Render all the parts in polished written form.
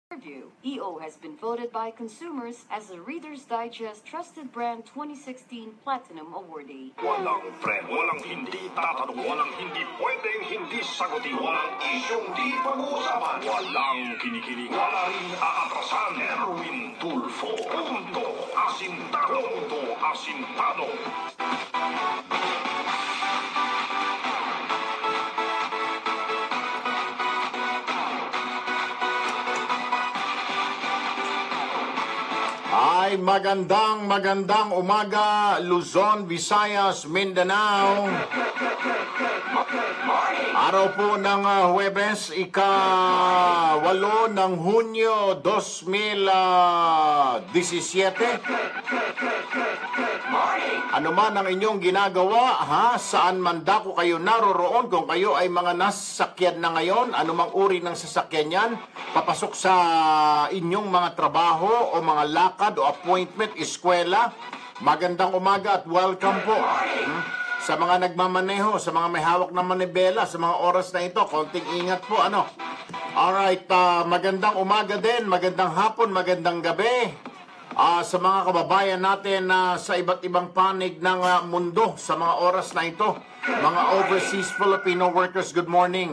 Review. EO has been voted by consumers as the Reader's Digest Trusted Brand 2016 Platinum Awardee. Walang friend, walang hindi tatanong, walang hindi pwedeng hindi sagutin, walang isyong di pag-uusapan, walang kinikilig, walang aatrasan. Erwin Tulfo, punto asintado, punto asintado. Ay, magandang umaga, Luzon, Visayas, Mindanao. Araw po ng Huwebes, ika-8 ng Hunyo 2017. Ano man ang inyong ginagawa, saan man dako kayo naroroon, kung kayo ay mga nasasakyan na ngayon, anumang uri ng sasakyan yan, papasok sa inyong mga trabaho o mga lakad o appointment, eskwela, magandang umaga at welcome po. Sa mga nagmamaneho, sa mga may hawak na manibela, sa mga oras na ito, konting ingat po, Alright, magandang umaga din, magandang hapon, magandang gabi. Sa mga kababayan natin sa iba't ibang panig ng mundo sa mga oras na ito, mga overseas Filipino workers, good morning.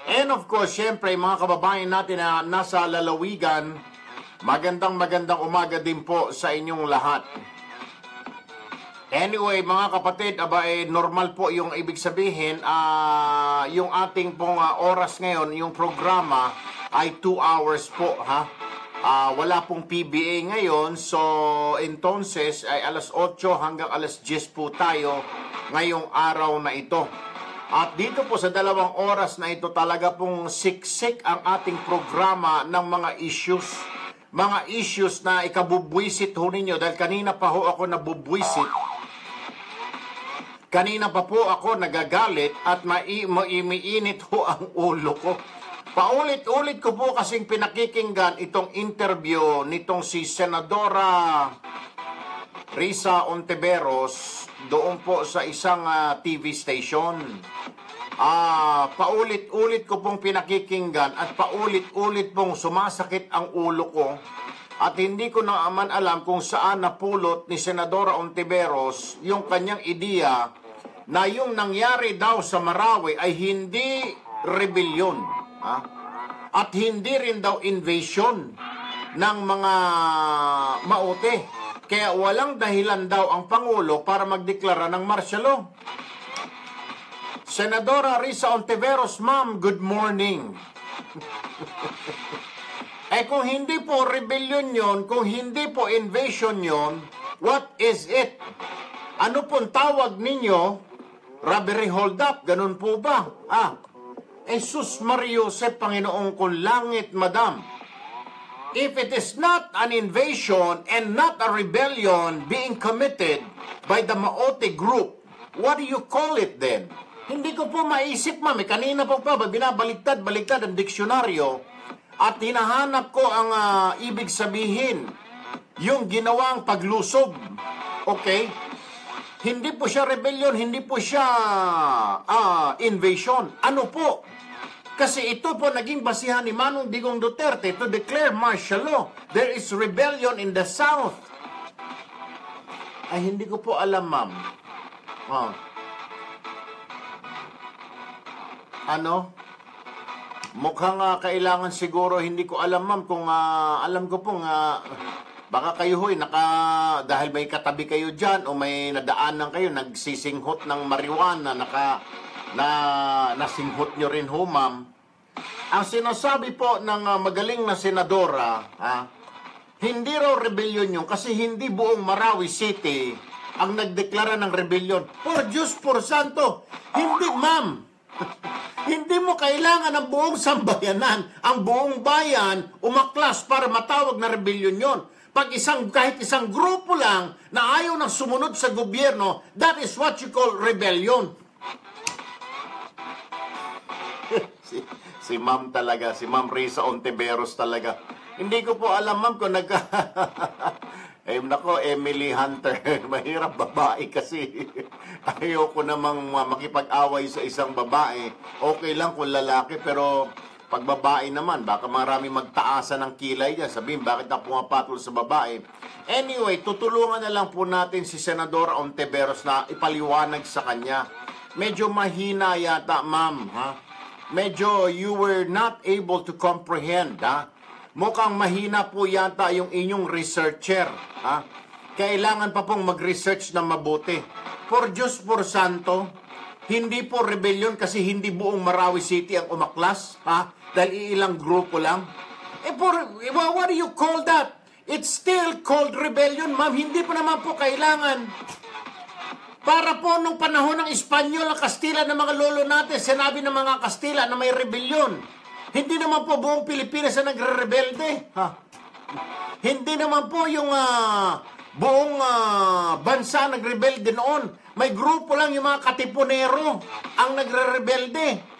And of course, syempre, mga kababayan natin na nasa lalawigan, magandang umaga din po sa inyong lahat. Anyway, mga kapatid, normal po yung ibig sabihin, yung ating pong oras ngayon, yung programa ay 2 hours po, wala pong PBA ngayon, so entonces ay alas 8 hanggang alas 10 po tayo ngayong araw na ito. At dito po sa 2 oras na ito talaga pong siksik ang ating programa ng mga issues. Mga issues na ikabubwisit ho ninyo dahil kanina pa ho ako nabubwisit. Kanina pa po ako nagagalit at maiinit ho ang ulo ko. Paulit-ulit ko po kasing pinakikinggan itong interview nitong si Senadora Risa Ontiveros doon po sa isang TV station. Paulit-ulit ko pong pinakikinggan at paulit-ulit pong sumasakit ang ulo ko at hindi ko naman alam kung saan napulot ni Senadora Ontiveros yung kanyang ideya na yung nangyari daw sa Marawi ay hindi rebellion. At hindi rin daw invasion ng mga maute. Kaya walang dahilan daw ang Pangulo para magdeklara ng martial law. Senadora Risa Ontiveros, ma'am, good morning. Kung hindi po rebellion yon, kung hindi po invasion yon, what is it? Ano pong tawag ninyo? Robbery hold up, ganun po ba? Jesus Mario Josep, Panginoong kong langit, madam. If it is not an invasion and not a rebellion being committed by the Maote group, what do you call it then? Hindi ko po maisip, ma'am. Kanina po pa, binabaliktad ang diksyonaryo at hinahanap ko ang ibig sabihin, yung ginawang paglusob. Okay? Hindi po siya rebellion, hindi po siya invasion. Ano po? Kasi ito po naging basihan ni Manong Digong Duterte to declare martial law. There is rebellion in the South. Ay, hindi ko po alam, ma'am. Mukhang kailangan siguro, hindi ko alam, ma'am, kung alam ko pong baka kayo ho'y dahil may katabi kayo dyan o may nadaanan kayo, nagsisinghot ng marijuana, nasinghot nyo rin ho, ma'am. Ang sinasabi po ng magaling na senadora, hindi raw rebellion yun kasi hindi buong Marawi City ang nagdeklara ng rebellion. Por Diyos, por Santo, hindi, ma'am. Hindi mo kailangan ang buong sambayanan, ang buong bayan, umaklas para matawag na rebellion yon. Pag kahit isang grupo lang na ayaw nang sumunod sa gobyerno, that is what you call rebellion. Si ma'am talaga, si Ma'am Risa Ontiveros talaga. Hindi ko po alam, ma'am, kung nako, Emily Hunter, mahirap babae kasi. Ayoko namang makipag-away sa isang babae. Okay lang kung lalaki, pero Pag babae naman, baka marami magtaasan ng kilay dyan. Sabihin, bakit na pumapatol sa babae? Anyway, tutulungan na lang po natin si Senador Ontiveros na ipaliwanag sa kanya. Medyo mahina yata, ma'am. Ha? Medyo you were not able to comprehend. Ha? Mukhang mahina po yata yung inyong researcher. Ha? Kailangan pa pong mag-research na mabuti. For Diyos por Santo, hindi po rebellion kasi hindi buong Marawi City ang umaklas. Ha? Dahil ilang grupo lang. What do you call that? It's still called rebellion, ma'am. Hindi po naman po kailangan. Para po nung panahon ng Espanyol, ang Kastila ng mga lolo natin, sinabi ng mga Kastila na may rebellion. Hindi naman po buong Pilipinas na nagre-rebelde. Ha? Hindi naman po yung buong bansa nagrebelde noon. May grupo lang yung mga katipunero ang nagre-rebelde.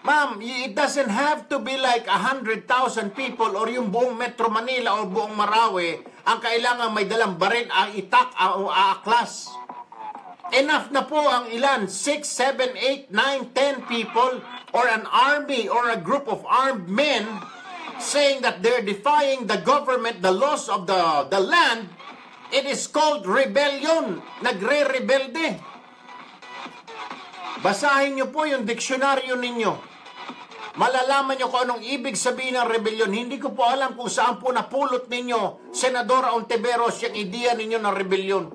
Ma'am, it doesn't have to be like 100,000 people or yung buong Metro Manila o buong Marawi ang kailangan may dalang baril, ang itak, ang aaklas. Enough na po ang ilan, 6, 7, 8, 9, 10 people or an army or a group of armed men saying that they're defying the government, the laws of the land. It is called rebellion. Nagre-rebelde. Basahin niyo po yung diksyonaryo ninyo. Malalaman nyo kung anong ibig sabihin ng rebellion. Hindi ko po alam kung saan po napulot ninyo, Senador Ontiveros, yung ideya ninyo ng rebellion.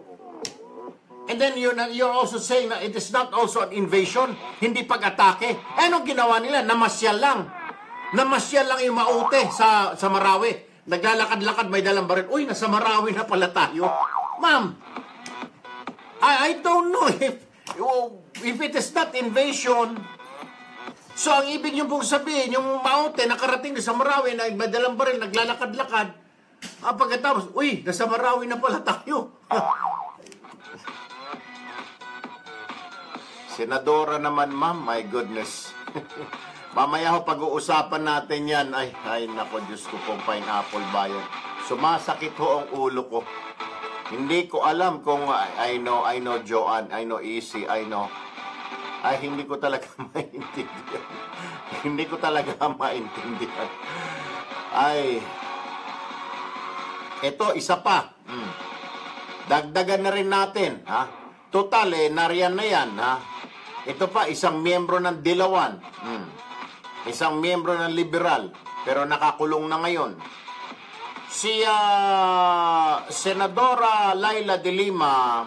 And then you're also saying that it is not also an invasion, hindi pag-atake. Anong ginawa nila? Namasyal lang. Namasyal lang yung maute sa Marawi. Naglalakad-lakad, may dalang baril. Uy, nasa Marawi na pala tayo. Ma'am, I don't know if it is not invasion. So, ang ibig nyo pong sabihin, yung maute, nakarating sa Marawi, na madalang baril, naglalakad-lakad, pagkatapos, uy, nasa Marawi na pala tayo. Senadora naman, ma'am, my goodness. Mamaya ho, pag-uusapan natin yan, ay, nako, Diyos ko pong pineapple bayan. Sumasakit ho ang ulo ko. Hindi ko alam kung, I know, Joanne, I know, Easy, I know. Ay, hindi ko talaga maintindihan. Hindi ko talaga maintindihan. Ay, ito, isa pa. Dagdagan na rin natin, ha? Total, nariyan na yan, ha? Ito pa, isang miyembro ng Dilawan. Isang miyembro ng Liberal. Pero nakakulong na ngayon. Si Senadora Laila de Lima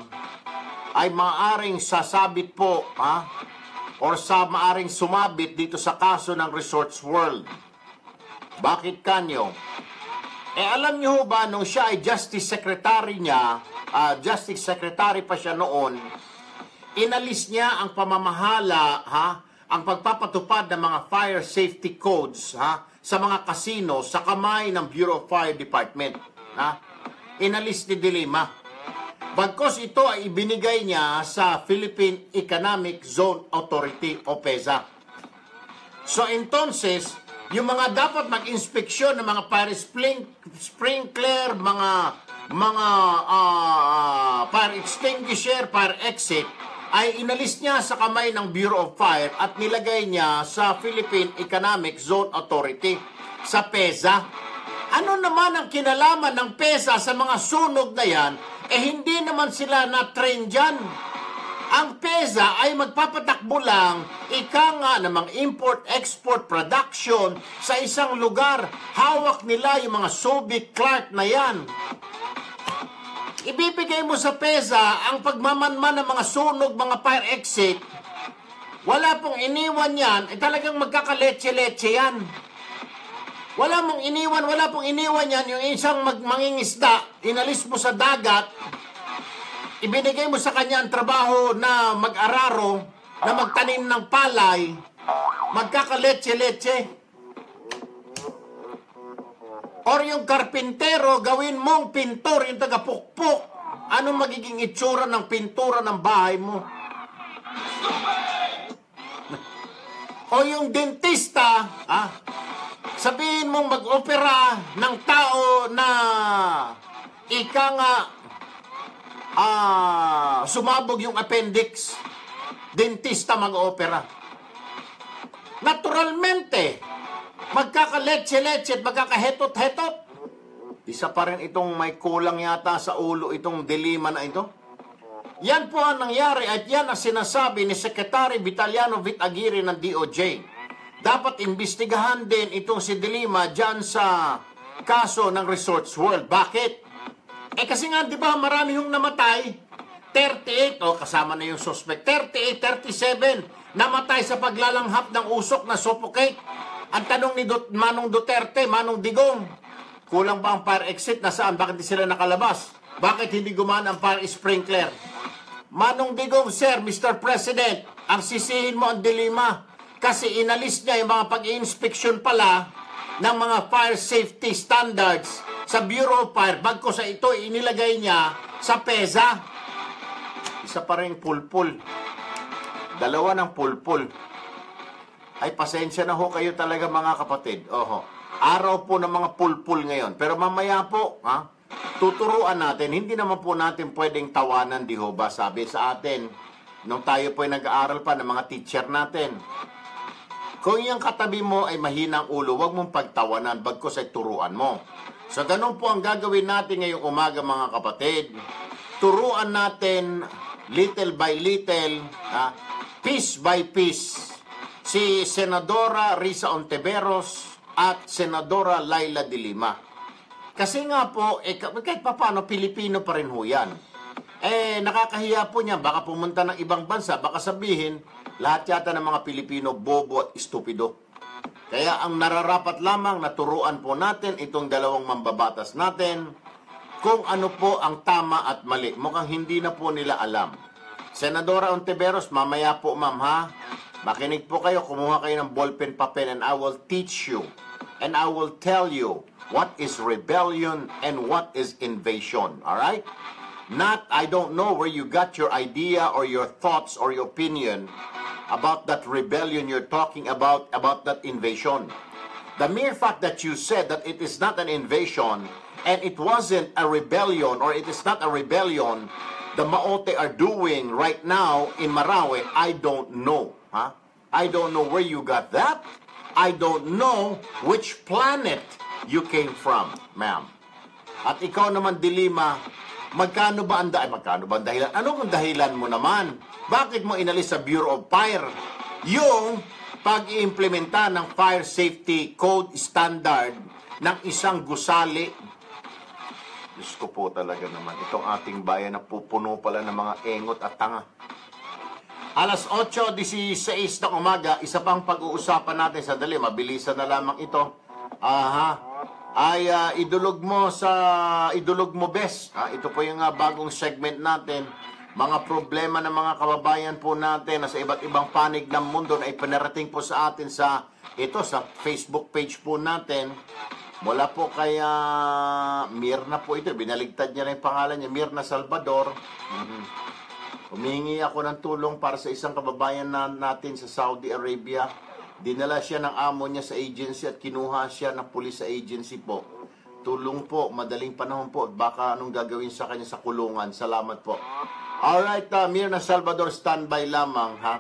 ay maaring sasabit po, ha? Or maaring sumabit dito sa kaso ng Resorts World. Bakit kanyo? Alam niyo ba, nung siya ay Justice Secretary niya, Justice Secretary pa siya noon, inalis niya ang pamamahala, ha? Ang pagpapatupad ng mga fire safety codes, ha? Sa mga casino, sa kamay ng Bureau of Fire Department, ha? Inalis ni De Lima. Bagkos ito ay ibinigay niya sa Philippine Economic Zone Authority o PEZA. So entonces, yung mga dapat mag-inspeksyon ng mga fire sprinkler, mga fire extinguisher, fire exit, ay inalis niya sa kamay ng Bureau of Fire at nilagay niya sa Philippine Economic Zone Authority, sa PEZA. Ano naman ang kinalaman ng PEZA sa mga sunog na yan? Hindi naman sila na-train dyan. Ang PEZA ay magpapatakbo lang, ika nga namang import-export production sa isang lugar. Hawak nila yung mga Soviet Clark na yan. Ibibigay mo sa PEZA ang pagmamanman ng mga sunog, mga fire exit. Wala pong iniwan yan, talagang magkakaletse-letse yan. Wala pong iniwan yan, yung isang mangingisda, inalis mo sa dagat, ibinigay mo sa kanya ang trabaho na mag-araro, na magtanim ng palay, magkakaletse-letse. Or yung karpintero, gawin mong pintor, yung taga-pukpok. Anong magiging itsura ng pintura ng bahay mo? O yung dentista, sabihin mong mag-opera ng tao na ika nga sumabog yung appendix. Dentista mag-opera. Naturalmente, magkaka-leche-leche at magkaka-hetot-hetot. Isa pa rin itong may kulang yata sa ulo itong dilema na ito. Yan po ang nangyari at yan ang sinasabi ni Secretary Vitaliano Vitaguirre ng DOJ. Dapat imbestigahan din itong si Dilima dyan sa kaso ng Resorts World. Bakit? Kasi nga, di ba, marami yung namatay. 38, kasama na yung suspect. 38, 37, namatay sa paglalanghap ng usok na suffocate. Ang tanong ni Manong Duterte, Manong Digong, kulang ba ang fire exit? Nasaan? Bakit di sila nakalabas? Bakit hindi gumana ang fire sprinkler? Manong Digong, Sir, Mr. President, ang sisihin mo ang Dilima. Kasi inalis niya yung mga pag-i-inspection pala ng mga fire safety standards sa Bureau of Fire. Bagko sa ito, inilagay niya sa PEZA. Isa pa rin pulpul. Dalawa ng pulpul. Ay, pasensya na ho kayo talaga mga kapatid. Oho. Araw po ng mga pulpul ngayon. Pero mamaya po, tuturuan natin. Hindi naman po natin pwedeng tawanan, di ho ba? Sabi sa atin, nung tayo po ay nag-aaral pa ng mga teacher natin. Kung yung katabi mo ay mahinang ulo, huwag mong pagtawanan, bagkus ay turuan mo. So, ganun po ang gagawin natin ngayong umaga mga kapatid. Turuan natin little by little, piece by piece, si Senadora Risa Ontiveros at Senadora Laila de Lima. Kasi nga po, kahit paano, Pilipino pa rin ho yan. Nakakahiya po niya, baka pumunta ng ibang bansa, baka sabihin, lahat yata ng mga Pilipino bobo at estupido. Kaya ang nararapat lamang na turuan po natin itong dalawang mambabatas natin kung ano po ang tama at mali. Mukhang hindi na po nila alam. Senadora Ontiveros, mamaya po ma'am ha. Makinig po kayo, kumuha kayo ng ballpen papel and I will teach you and I will tell you what is rebellion and what is invasion. Alright? Not, I don't know where you got your idea or your thoughts or your opinion about that rebellion you're talking about that invasion. The mere fact that you said that it is not an invasion and it wasn't a rebellion or it is not a rebellion the Maote are doing right now in Marawi, I don't know. I don't know where you got that. I don't know which planet you came from, ma'am. At ikaw naman, Dilima, magkano ba ang dahilan? Ano ang dahilan mo naman? Bakit mo inalis sa Bureau of Fire yung pag-iimplementa ng Fire Safety Code Standard ng isang gusali? Diyos ko po talaga naman. Itong ating bayan na pupuno pala ng mga engot at tanga. Alas 8:16 ng umaga, isa pang pag-uusapan natin sa dali. Mabilisan na lamang ito. Idulog mo bes. Ito po yung bagong segment natin. Mga problema ng mga kababayan po natin na sa iba't ibang panig ng mundo na ipinarating po sa atin sa Facebook page po natin. Mula po kay Mirna po ito. Binaligtad niya na yung pangalan niya, Mirna Salvador. Humihingi ako ng tulong para sa isang kababayan natin sa Saudi Arabia. Dinala siya ng amo niya sa agency at kinuha siya ng police sa agency po. Tulong po, madaling panahon po. Baka anong gagawin sa kanya sa kulungan. Salamat po. Alright, Mirna Salvador, standby lamang ha.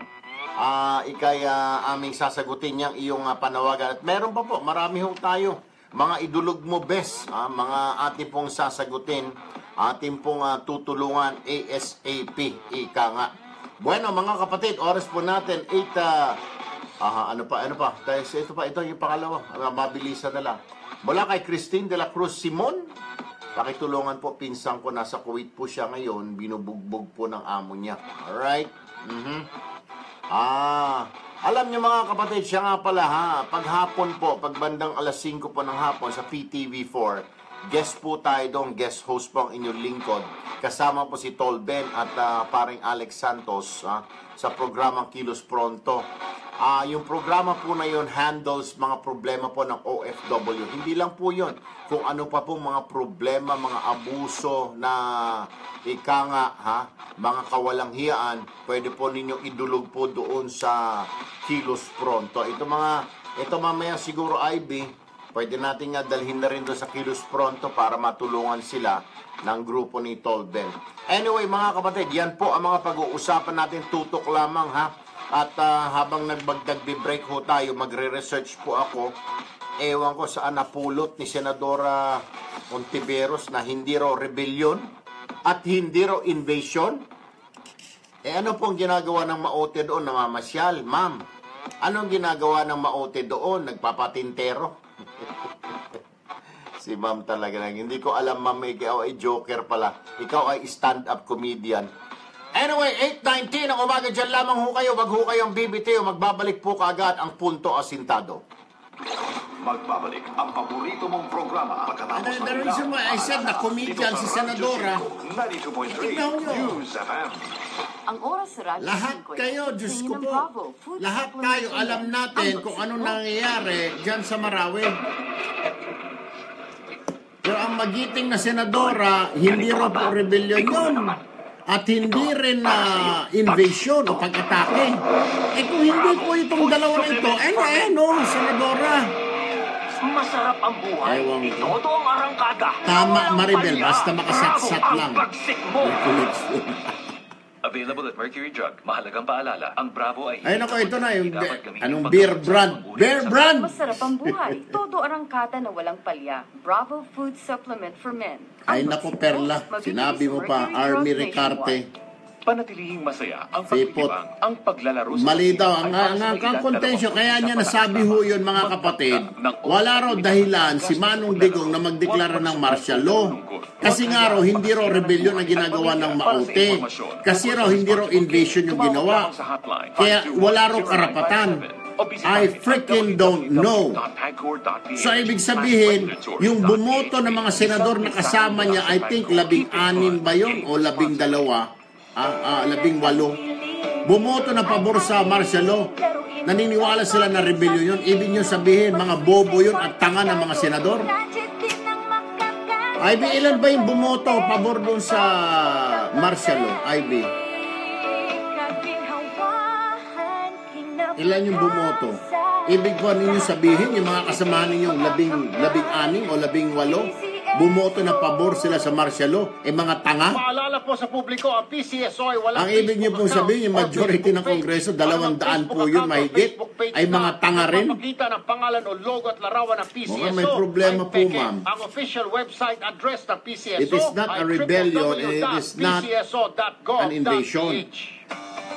Ikay aming sasagutin niyang iyong panawagan. At meron pa po, marami ho tayo. Mga idulog mo bes, mga ating pong sasagutin, ating pong tutulungan ASAP, ika nga. Bueno, mga kapatid, oras po natin, 8, ano pa? Ito yung pangalawa, mabilisan na lang. Mula kay Christine de la Cruz Simon, pakitulungan po, pinsang ko, nasa Kuwait po siya ngayon, binubugbog po ng amo niya. Alright? Alam niyo mga kapatid, siya nga pala paghapon po, pagbandang alas 5 po ng hapon sa PTV4, guest po tayo doon, guest host po ang inyong lingkod. Kasama po si Tol Ben at paring Alex Santos sa programang Kilos Pronto. Yung programa po na yun handles mga problema po ng OFW. Hindi lang po yun. Kung ano pa pong mga problema, mga abuso na mga kawalang hiyaan, pwede po ninyong idulog po doon sa Kilos Pronto. Ito mamaya siguro, IB, pwede natin dalhin na rin doon sa Kilos Pronto para matulungan sila ng grupo ni Tolben. Anyway, mga kapatid, yan po ang mga pag-uusapan natin. Tutok lamang At habang nagbe-break ho tayo, magre-research po ako. Ewan ko saan napulot ni Senadora Ontiveros na hindi raw rebellion at hindi raw invasion. Ano pong ginagawa ng maote doon? Namamasyal, ma'am. Anong ginagawa ng maote doon? Nagpapatintero. Si ma'am talaga lang. Hindi ko alam, ma'am, ikaw ay joker pala. Ikaw ay stand-up comedian. Anyway, 8:19 ang umaga dyan lamang ho kayo. Wag ho kayong bibitiw. Magbabalik po kaagad ang Punto Asintado. Magbabalik ang paborito mong programa pagkatapos ng The reason why I said na comedian si Senadora, 92.3 tignan nyo. News FM. Ang oras sa Radyo Lahat 5 kayo, ay Diyos tingin ko ng po, Bravo Food lahat Supplement tayo for alam Men. natin Ang kung anong Mexico. nangyayari dyan sa Marawi. Pero ang magiting na Senadora, hindi raw po rebellion yun. At hindi rin na invasion o pag-atake. Kung hindi po itong dalawa na ito, Senadora. Masarap ang buhay. Ewan ko. Itodo ang arangkada. Tama, Walang Maribel, palya. basta makasatsat Bravo lang. ang pagsik mo. Available at Mercury Drug. Mahalagang paalala, ang Bravo ay... Ayun ako, ito na yung dapat gamitin anong paggamot beer sa brand. pambuhay Beer sa- brand! Masarap ang buhay. Todo arangkada na walang palya. Bravo Food Supplement for Men. Ay Ang nako, Mexico, Perla. mabibili Sinabi sa mo pa, Mercury Army Drug Recarte. nationwide. Panatilihing masaya ang Sipot. pagtitibang, ang paglalaro sa Mali kasino daw. ay para sa Ang edad kontensyo, 21 kaya niya pa nasabi lang. ho yun, mga kapatid. Wala raw dahilan si Manong Digong na magdeklara ng martial law. Kasi nga raw, hindi raw rebellion ang ginagawa ng maute. Kasi raw, hindi raw invasion yung ginawa. Kaya wala raw karapatan. I freaking don't know. So, ibig sabihin, yung bumoto ng mga senador na kasama niya, I think 16 ba yun? O 12? 18. Bumoto na pabor sa martial law. Naniniwala sila na rebellion yun. Ibig nyo sabihin, mga bobo yun at tanga ng mga senador. IB, ilan ba yung bumoto pabor doon sa martial law? IB, ilan yung bumoto? Ibig ba ninyo sabihin, yung mga kasamahan ninyong 16 o 18, bumoto na pabor sila sa martial law? Mga tanga? Paalala po sa publiko, ang PCSO ay walang Ang ibig niyo pong sabihin, yung majority ng Kongreso, 200 po yun, mahigit, ay mga tanga rin. Pagkita ng pangalan o logo at larawan ng PCSO. Mukhang may problema ay po, peke. ma'am. Ang official website address ng PCSO It is not a ay rebellion, it is not www.pcso.gov.ph. an invasion.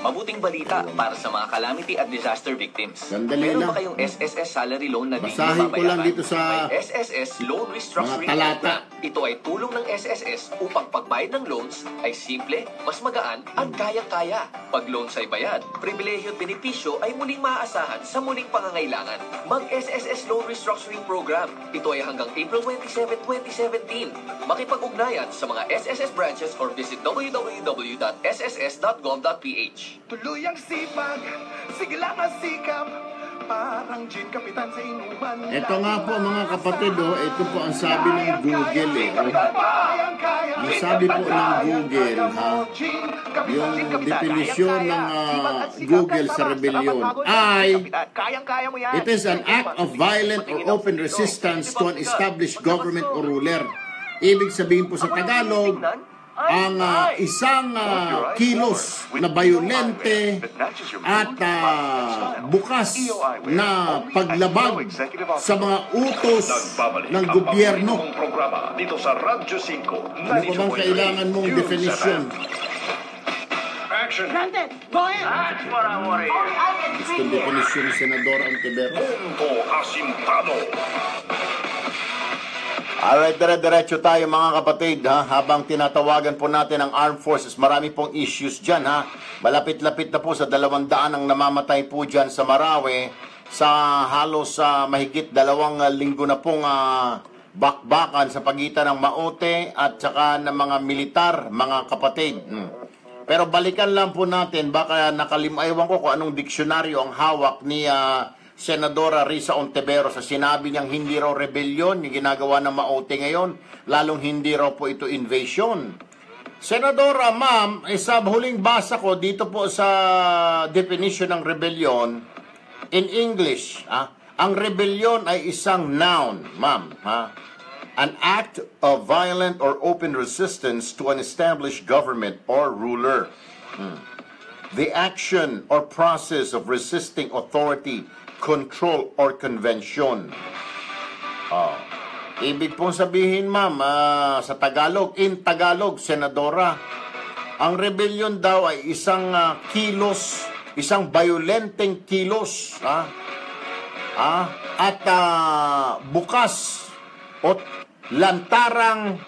Mabuting balita para sa mga calamity at disaster victims. Sandali Meron lang. ba kayong SSS salary loan na di Basahin ko lang mabayaran? dito sa May SSS Loan Restructuring mga talata. Program. Ito ay tulong ng SSS upang pagbayad ng loans ay simple, mas magaan at kayang-kaya. Pag loans ay bayad, pribilehyo at benepisyo ay muling maaasahan sa muling pangangailangan. Mag-SSS Loan Restructuring Program. Ito ay hanggang April 27, 2017. Makipag-ugnayan sa mga SSS branches or visit www.sss.gov.ph. Tuluyang sipag, sigilang ang sikap, parang gin kapitan sa inuman. Ito nga po mga kapatid, ito po ang sabi ng Google. Ang sabi po ng Google, yung definisyon ng Google sa rebellion ay, it is an act of violent or open resistance to an established government or ruler. Ibig sabihin po sa Tagalog, ang isang kilos na bayolente at bukas na paglabag sa mga utos ng gobyerno. Ang programa dito sa Radyo 5. Ano ba bang kailangan mong definition? Action! That's what I want to hear. Gusto definition ni Senador Ontiveros. Punto Asintado. Alright, dire-diretso tayo mga kapatid, habang tinatawagan po natin ang Armed Forces. Marami pong issues dyan, malapit-lapit na po sa 200 ang namamatay po dyan sa Marawi sa halos mahigit 2 linggo na pong bakbakan sa pagitan ng Maute at saka ng mga militar, mga kapatid. Pero balikan lang po natin, baka nakalimutan ko kung anong diksyonaryo ang hawak ni Senadora Risa Ontiveros sa sinabi niyang hindi raw rebellion yung ginagawa ng Maute ngayon, lalong hindi raw po ito invasion. Senadora, ma'am, sa huling basa ko dito po sa definition ng rebellion in English, ang rebellion ay isang noun, ma'am, an act of violent or open resistance to an established government or ruler. the action or process of resisting authority, control, or convention. Ibig pong sabihin, ma'am, sa Tagalog, in Tagalog, Senadora, ang rebellion daw ay isang kilos, isang violenteng kilos, at bukas o lantarang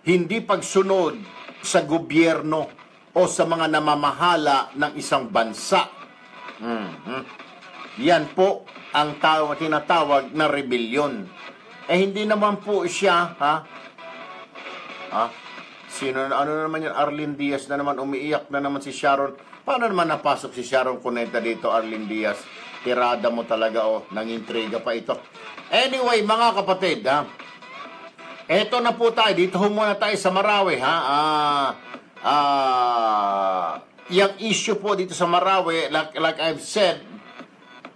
hindi pagsunod sa gobyerno o sa mga namamahala ng isang bansa. Yan po ang tinatawag na rebellion. Hindi naman po siya, ano naman yan? Arlene Diaz na naman, umiiyak na naman si Sharon. Paano naman napasok si Sharon Cuneta dito, Arlene Diaz? Tirada mo talaga, nangintriga pa ito. Anyway, mga kapatid, eto na po tayo. Dito muna tayo sa Marawi, yung issue po dito sa Marawi, like I've said,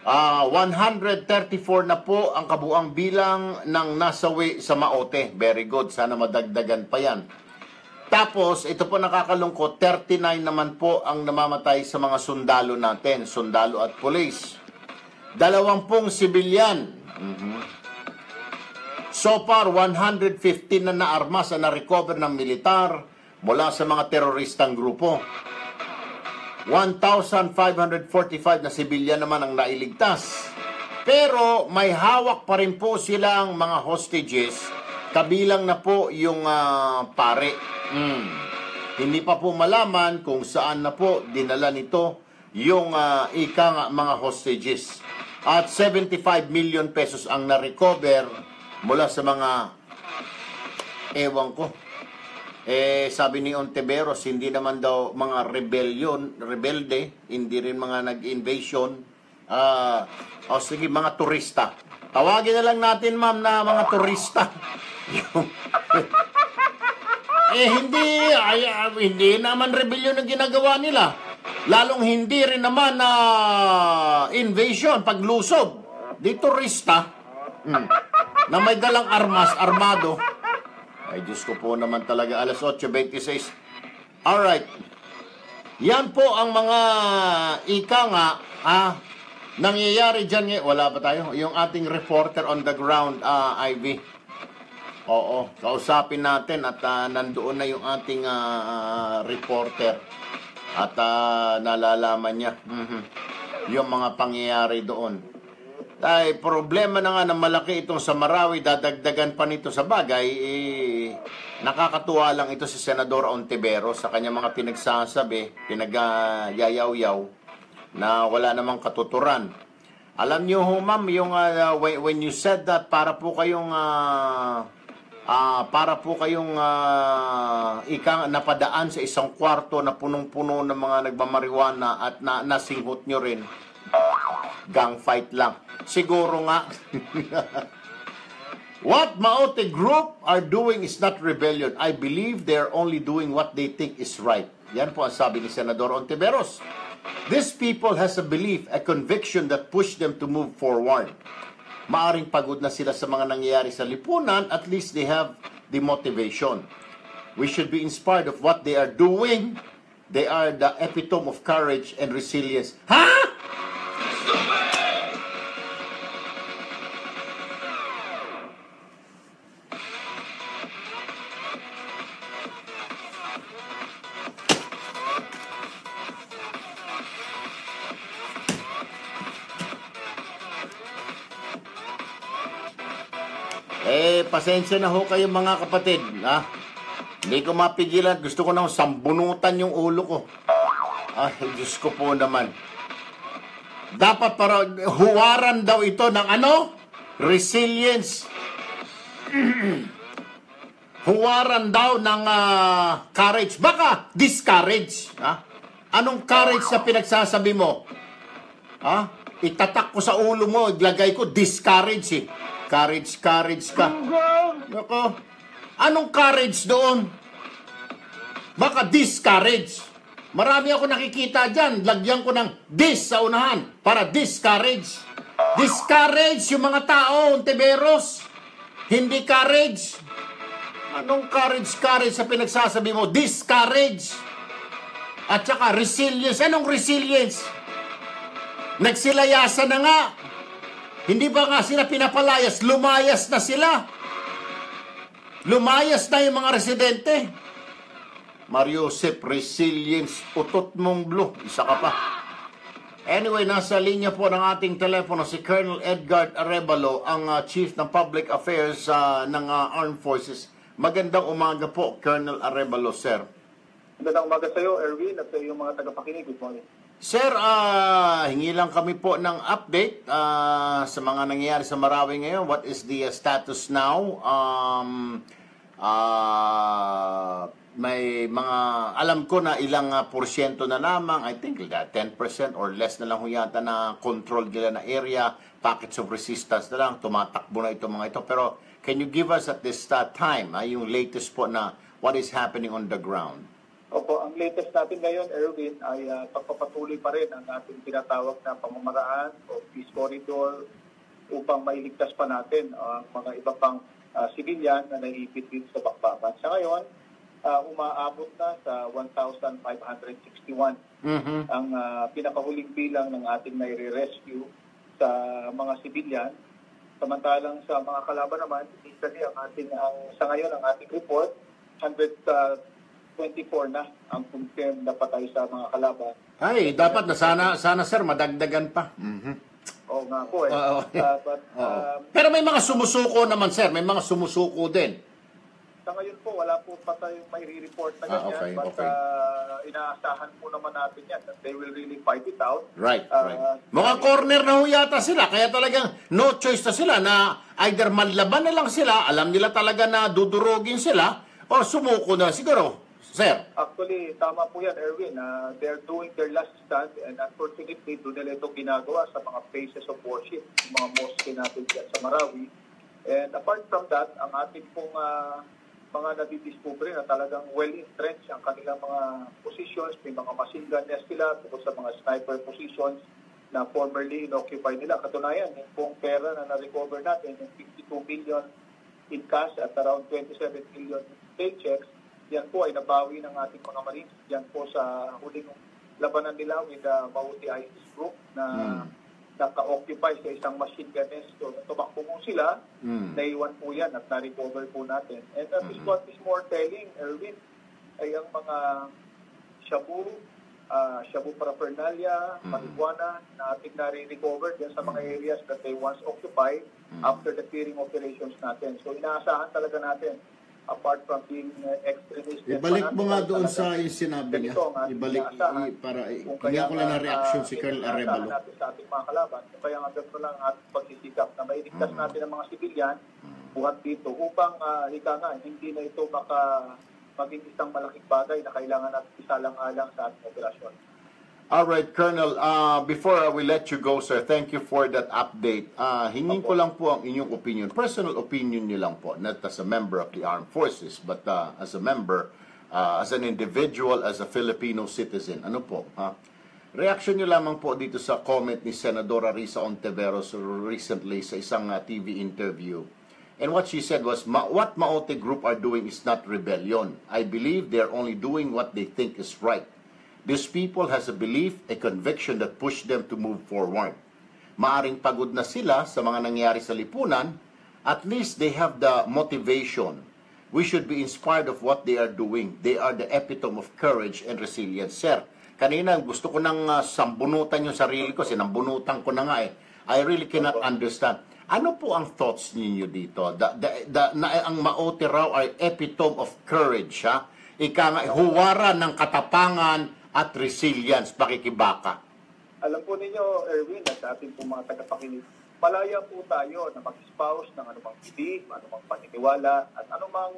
134 na po ang kabuang bilang ng nasawi sa Maote. Very good. Sana madagdagan pa yan. Tapos, ito po nakakalungkot, 39 naman po ang namamatay sa mga sundalo natin, sundalo at pulis. 20 sibilyan. So far, 115 na naarmas na na-recover ng militar mula sa mga teroristang grupo. 1,545 na sibilyan naman ang nailigtas. Pero may hawak pa rin po silang mga hostages, kabilang na po yung pare. Hindi pa po malaman kung saan na po dinala nito yung mga hostages. At 75 million pesos ang na-recover mula sa mga ewan ko. Sabi ni Ontiveros, hindi naman daw mga rebelde, hindi rin mga nag-invasion. Sige, mga turista. Tawagin na lang natin, ma'am, na mga turista. Hindi naman rebellion ang ginagawa nila. Lalong hindi rin naman na invasion, paglusob. Di turista na may dalang armas, armado. Ay, Diyos ko po naman talaga, alas 8:26. Alright. Yan po ang mga nangyayari dyan. Wala ba tayo? Yung ating reporter on the ground, Ivy. Oo, kausapin natin at nandoon na yung ating reporter. At nalalaman niya yung mga pangyayari doon. Ay, problema na nga na malaki itong sa Marawi, dadagdagan pa nito sa bagay, nakakatuwa lang ito si Senador Ontiveros sa kanyang mga pinagsasabi, pinagyayaw-yaw, na wala namang katuturan. Alam niyo ho, ma'am, yung, when you said that, para po kayong napadaan sa isang kwarto na punong-puno ng mga nagmamariwana at nasinghot nyo rin, gang fight lang. Siguro nga. What Maote Group are doing is not rebellion. I believe they're only doing what they think is right. Yan po ang sabi ni Senador Ontiveros. These people has a belief, a conviction that push them to move forward. Maaring pagod na sila sa mga nangyayari sa lipunan, at least they have the motivation. We should be inspired of what they are doing. They are the epitome of courage and resilience. Ha? Pasensya na ho kayo mga kapatid, Hindi ko mapigilan. Gusto ko nang sambunutan yung ulo ko. Ay, Diyos ko po naman. Dapat para huwaran daw ito ng resilience. Huwaran daw ng courage. Baka discourage. Anong courage na pinagsasabi mo? Itatak ko sa ulo mo, iglagay ko discourage Courage ka. Nako. Anong courage doon? Baka discourage. Marami ako nakikita dyan. Lagyan ko ng dis sa unahan para discourage. Discourage yung mga tao, Ontiveros. Hindi courage. Anong courage sa pinagsasabi mo? Discourage. At saka resilience. Anong resilience? Nagsilayasan na nga. Hindi ba nga sila pinapalayas? Lumayas na sila. Lumayas na yung mga residente. Mariusep, resilience, utot mong blue. Isa ka pa. Anyway, nasa linya po ng ating telepono si Colonel Edgar Arevalo, ang Chief ng Public Affairs ng Armed Forces. Magandang umaga po, Colonel Arevalo, sir. Magandang umaga sa iyo, Erwin, at sa iyong mga tagapakinig. Good morning. Sir, hingi lang kami po ng update sa mga nangyayari sa Marawi ngayon. What is the status now? May mga, alam ko na ilang porsyento na lamang, I think 10% or less na lang yata na control nila na area, packets of resistance na lang, tumatakbo na itong mga ito. Pero can you give us at this time, yung latest po na what is happening on the ground? Opo, ang latest natin ngayon, Erwin, ay pagpapatuloy pa rin ang ating tinatawag na pamamaraan o peace corridor upang mailigtas pa natin ang mga iba pang civilian na naiipit dito sa bakbakan. Sa ngayon, umaabot na sa 1,561 ang pinakahuling bilang ng ating nai-rescue sa mga civilian. Samantalang sa mga kalaban naman, usually sa ngayon ang ating report, 124 na ang confirmed na patay sa mga kalaban. Ay, dapat na sana sir, madagdagan pa. Oo nga po eh. Pero may mga sumusuko naman sir, may mga sumusuko din. Sa ngayon po, wala po pa tayong may re-report na ganyan. Okay. Inaasahan po naman natin yan that they will really fight it out. Right. Mga corner na ho yata sila, kaya talagang no choice na sila na either manlaban na lang sila, alam nila talaga na dudurugin sila, o sumuko na siguro. Sir? Actually, tama po yan, Erwin. They're doing their last stand and unfortunately, doon nila ito ginagawa sa mga places of worship, mga mosque natin dyan sa Marawi. And apart from that, ang ating pong mga nadidiscovery na talagang well-entrenched ang kanilang mga positions, may mga machine gun nest sila tungkol sa mga sniper positions na formerly inoccupy nila. Katunayan, yung pong pera na na-recover natin, yung 52 million in cash at around 27 million paychecks, yan po ay nabawi ng ating mga Marines. Yan po sa huling labanan nila with the Mauti ISIS group na naka-occupy sa isang machine gun nest. So, tumakbo po sila, naiwan po yan at na-recover po natin. And what is more telling, Erwin, ay ang mga shabu paraphernalia, marijuana na ating nare-recover dyan sa mga areas that they once occupied after the clearing operations natin. So, inaasahan talaga natin, apart from being extremist. Ibalik mo nga doon sa yung sinabi niya. Ibalik para kaya ko lang na reaction si Colonel Arevalo. Natin sa ating mga kalaban. Kaya nga ganito lang ang ating pagsisikap na mailigtas natin ang mga sibilyan buhat dito upang hindi na ito maging isang malaking bagay na kailangan natin isalang-alang sa ating operasyon. All right, Colonel, before we let you go, sir, thank you for that update. Hingin ko lang po ang inyong opinion, personal opinion niyo lang po, not as a member of the armed forces, but as a member, as an individual, as a Filipino citizen. Ano po? Reaction niyo lamang po dito sa comment ni Senadora Risa Ontiveros recently sa isang TV interview. And what she said was, what Maote Group are doing is not rebellion. I believe they're only doing what they think is right. These people has a belief, a conviction that push them to move forward. Maaring pagod na sila sa mga nangyari sa lipunan, at least they have the motivation. We should be inspired of what they are doing. They are the epitome of courage and resilience. Sir, kanina gusto ko nang sambunutan yung sarili ko, sinambunutan ko na nga eh. I really cannot understand. Ano po ang thoughts ninyo dito? Ang Maote raw ay epitome of courage, ha? Ika nga, huwara ng katapangan at resilience, pakikibaka. Alam po ninyo, Erwin, at sa ating mga tagapakinig, malaya po tayo na mag-espouse ng anumang belief, anumang paniniwala, at anumang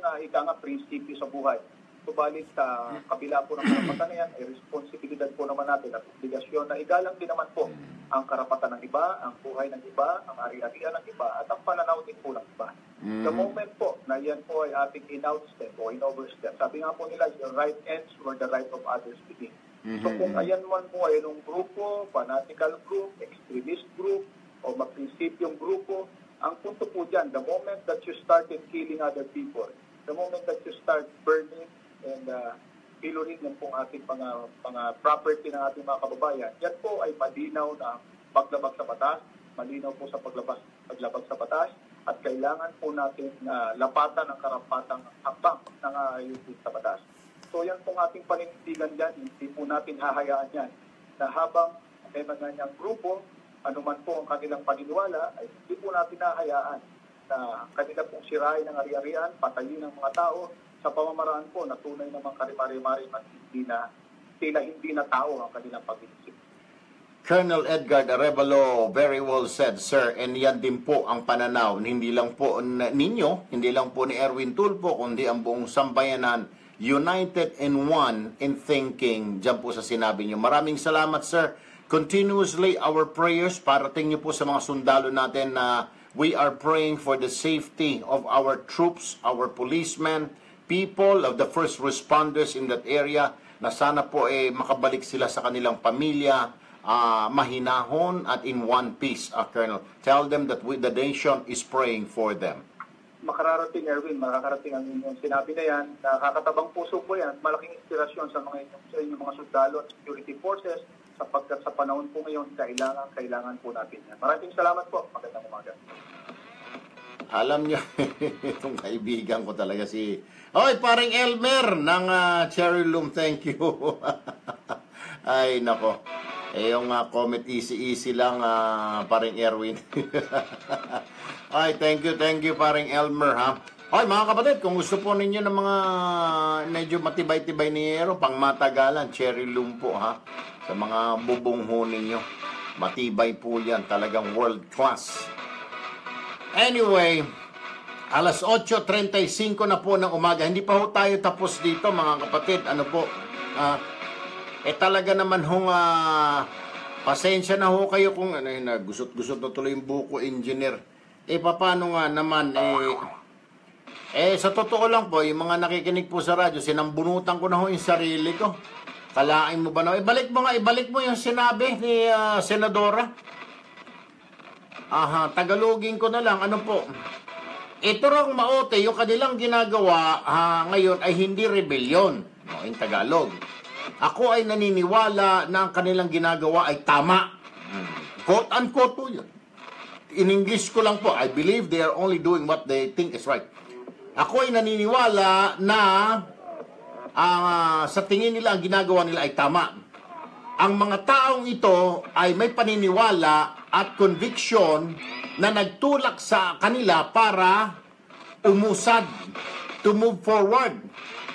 prinsipyo sa buhay. Subalit sa kabila po ng karapatan na yan, ay responsibilidad po naman natin at obligasyon na igalang din naman po ang karapatan ng iba, ang buhay ng iba, ang ari-arian ng iba, at ang pananaw din po ng iba. The moment po na yan po ay ating in-outstep o in-overstep, sabi nga po nila, your right ends where the right of others begin. So kung ayan man po ay nung grupo, fanatical group, extremist group, o magprinsipyong grupo, ang punto po dyan, the moment that you started killing other people, the moment that you start burning and piluhin yan pong ating mga property ng ating mga kababayan. Yan po ay malinaw na paglabag sa batas, malinaw po sa paglabag sa batas, at kailangan po natin lapatan ang karampatang hakbang ng ayusin sa batas. So yan pong ating panindigan dyan, hindi po natin hahayaan yan na habang may mga niyang grupo, anuman po ang kanilang paniniwala, ay hindi po natin hahayaan na kanila pong sirain ng ari-arian, patayin ng mga tao sa pamamaraan po na tunay namang karipari-mari at hindi na tao ang kanilang pag-iisip. Colonel Edgar Arevalo, very well said, sir. And yan din po ang pananaw, hindi lang po ninyo, hindi lang po ni Erwin Tulfo, kundi ang buong sambayanan, united in one in thinking, dyan po sa sinabi nyo. Maraming salamat, sir. Continuously, our prayers, parating nyo po sa mga sundalo natin na we are praying for the safety of our troops, our policemen, people of the first responders in that area, na sana po makabalik sila sa kanilang pamilya, mahinahon at in one piece, Colonel. Tell them that the nation is praying for them. Makararating, Erwin, makakarating ang inyong sinabi na yan. Nakakatabang puso po yan. Malaking inspirasyon sa inyong mga sundalo at security forces sapagkat sa panahon po ngayon, kailangan po natin yan. Maraming salamat po. Magandang umaga. Alam niyo, itong kaibigan ko talaga si... Oy, paring Elmer ng Cherry Loom, thank you. Ay, nako. Yung comment easy lang, paring Erwin. Ay, thank you, paring Elmer, ha. Ay, mga kapatid, kung gusto po ninyo ng mga medyo matibay-tibay ni Hero, pang matagalan, Cherry Loom po, ha. Sa mga bubong ho ninyo. Matibay po yan, talagang world class. Anyway, alas 8:35 na po ng umaga. Hindi pa ho tayo tapos dito, mga kapatid. Ano po, talaga naman hong pasensya na ho kayo kung gusot-gusot na tuloy yung buko, engineer. Paano nga naman, sa totoo lang po, yung mga nakikinig po sa radyo, sinambunutan ko na ho yung sarili ko. Kalain mo ba na? Ibalik mo yung sinabi ni Senadora. Tagalogin ko na lang. Ano po? Ito raw maote, yung kanilang ginagawa ngayon ay hindi rebellion. No, in Tagalog. Ako ay naniniwala na ang kanilang ginagawa ay tama. Quote-unquote po yun. In English ko lang po, I believe they are only doing what they think is right. Ako ay naniniwala na sa tingin nila ang ginagawa nila ay tama. Ang mga taong ito ay may paniniwala at conviction na nagtulak sa kanila para umusad, to move forward.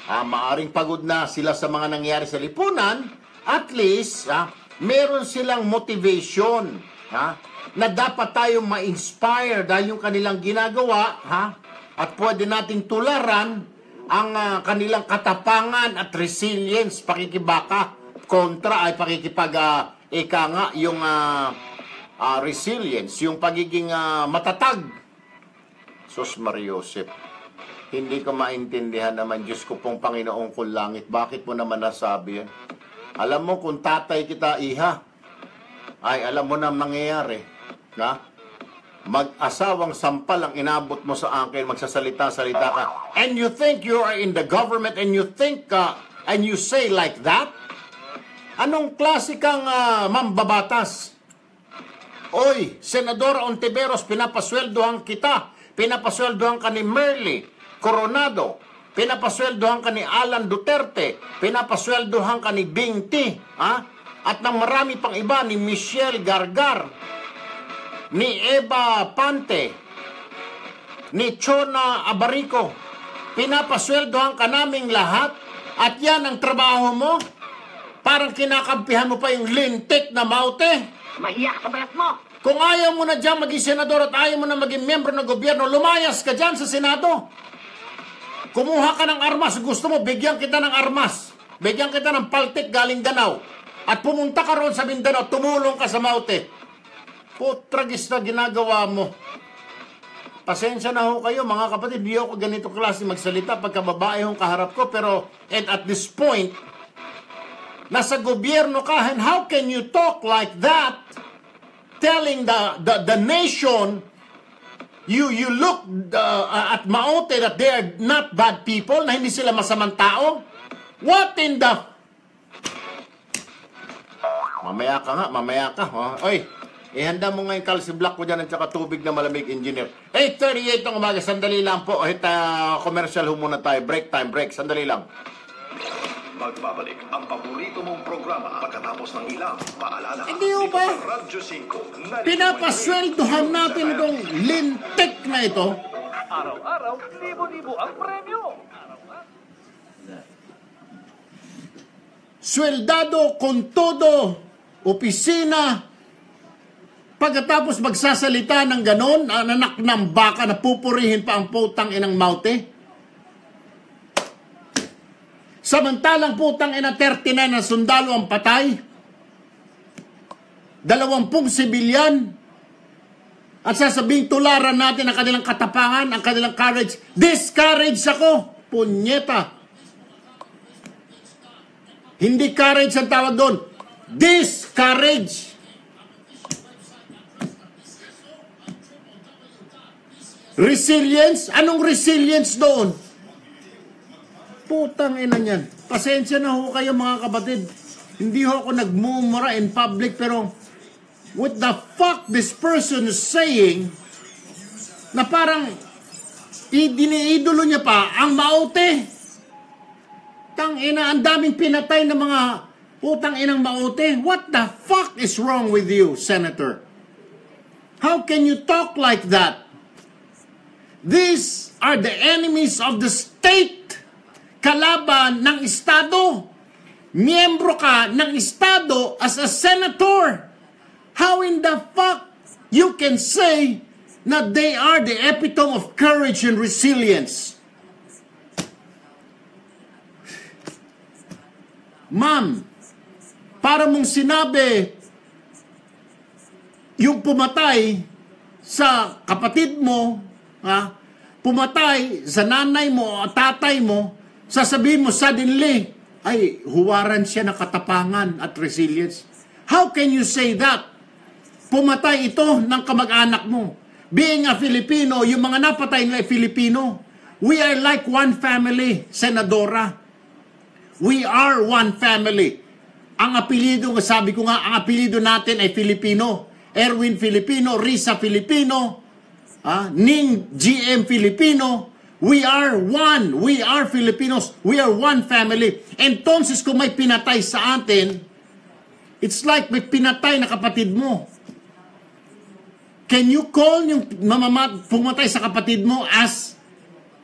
Maaring pagod na sila sa mga nangyari sa lipunan, at least meron silang motivation na dapat tayong ma-inspire dahil yung kanilang ginagawa, at pwede nating tularan ang kanilang katapangan at resilience, pakikibaka, kontra ay yung resilience, yung pagiging matatag. Sus Mariosep, hindi ko maintindihan naman, Diyos ko pong Panginoong kung langit, bakit mo naman nasabi yan? Alam mo, kung tatay kita, iha, ay alam mo na mangyayari, mag-asawang sampal ang inabot mo sa akin, magsasalita-salita ka, and you think you are in the government, and you think, and you say like that? Anong klase kang mambabatas? Oy, Senador Ontiveros, pinapasweldohan kita. Pinapasweldohan ka ni Merly Coronado. Pinapasweldohan ka ni Alan Duterte. Pinapasweldohan ka ni Bing T. At ng marami pang iba, ni Michelle Gargar, ni Eva Pante, ni Chona Abarico. Pinapasweldohan ka naming lahat. At yan ang trabaho mo? Parang kinakampihan mo pa yung lintik na maute. Mahiyak sa balat mo. Kung ayaw mo na dyan maging senador at ayaw mo na maging miyembro ng gobyerno, lumayas ka dyan sa Senado. Kumuha ka ng armas. Gusto mo, bigyan kita ng armas. Bigyan kita ng paltik galing Danau. At pumunta ka roon sa Mindanao, tumulong ka sa maute. Putragis na ginagawa mo. Pasensya na ho kayo, mga kapatid. Di ako ganito klase magsalita pagka babae hong kaharap ko. Pero at this point, nasa gobyerno ka, and how can you talk like that, telling the nation, you look at maote that they are not bad people, na hindi sila masamang tao? What in the... Mamaya ka. Oh. Oy, ihanda mo nga yung calci block ko dyan at saka tubig na malamig, engineer. 8:38 ng umaga, sandali lang po. Commercial ho muna tayo. Break time, sandali lang. Magbabalik ang paborito mong programa pagkatapos ng ilang paalala. Hindi ho ba? Radyo 5. Pinapasweldohan natin itong lintik na ito. Araw-araw, libo-libo ang premyo. Sweldado con todo, opisina. Pagkatapos magsasalita ng ganon, ang anak ng baka na pupurihin pa ang putang inang maute. Samantalang putang ina 39 na sundalo ang patay. 20 sibilyan. At sasabing tularan natin ang kanilang katapangan, ang kanilang courage. Discourage ako, punyeta. Hindi courage ang tawag doon. Discourage. Resilience? Anong resilience doon? Putang ina niyan. Pasensya na ho kayo mga kapatid. Hindi ho ako nagmumura in public pero what the fuck this person is saying na parang idiniidolo niya pa ang maute. Tang ina, ang daming pinatay na mga putang inang maute. What the fuck is wrong with you, Senator? How can you talk like that? These are the enemies of the state. Kalaban ng Estado. Miyembro ka ng Estado as a senator. How in the fuck you can say na they are the epitome of courage and resilience? Ma'am, para mong sinabi yung pumatay sa kapatid mo, pumatay sa nanay mo o tatay mo, sasabihin mo suddenly, ay, huwaran siya ng katapangan at resilience. How can you say that? Pumatay ito ng kamag-anak mo. Being a Filipino, yung mga napatay nila ay Filipino. We are like one family, Senadora. We are one family. Ang apelido, sabi ko nga, ang apelido natin ay Filipino. Erwin Filipino, Risa Filipino, Ning GM Filipino. We are one. We are Filipinos. We are one family. Entonces, kung may pinatay sa atin, it's like may pinatay na kapatid mo. Can you call yung pumatay sa kapatid mo as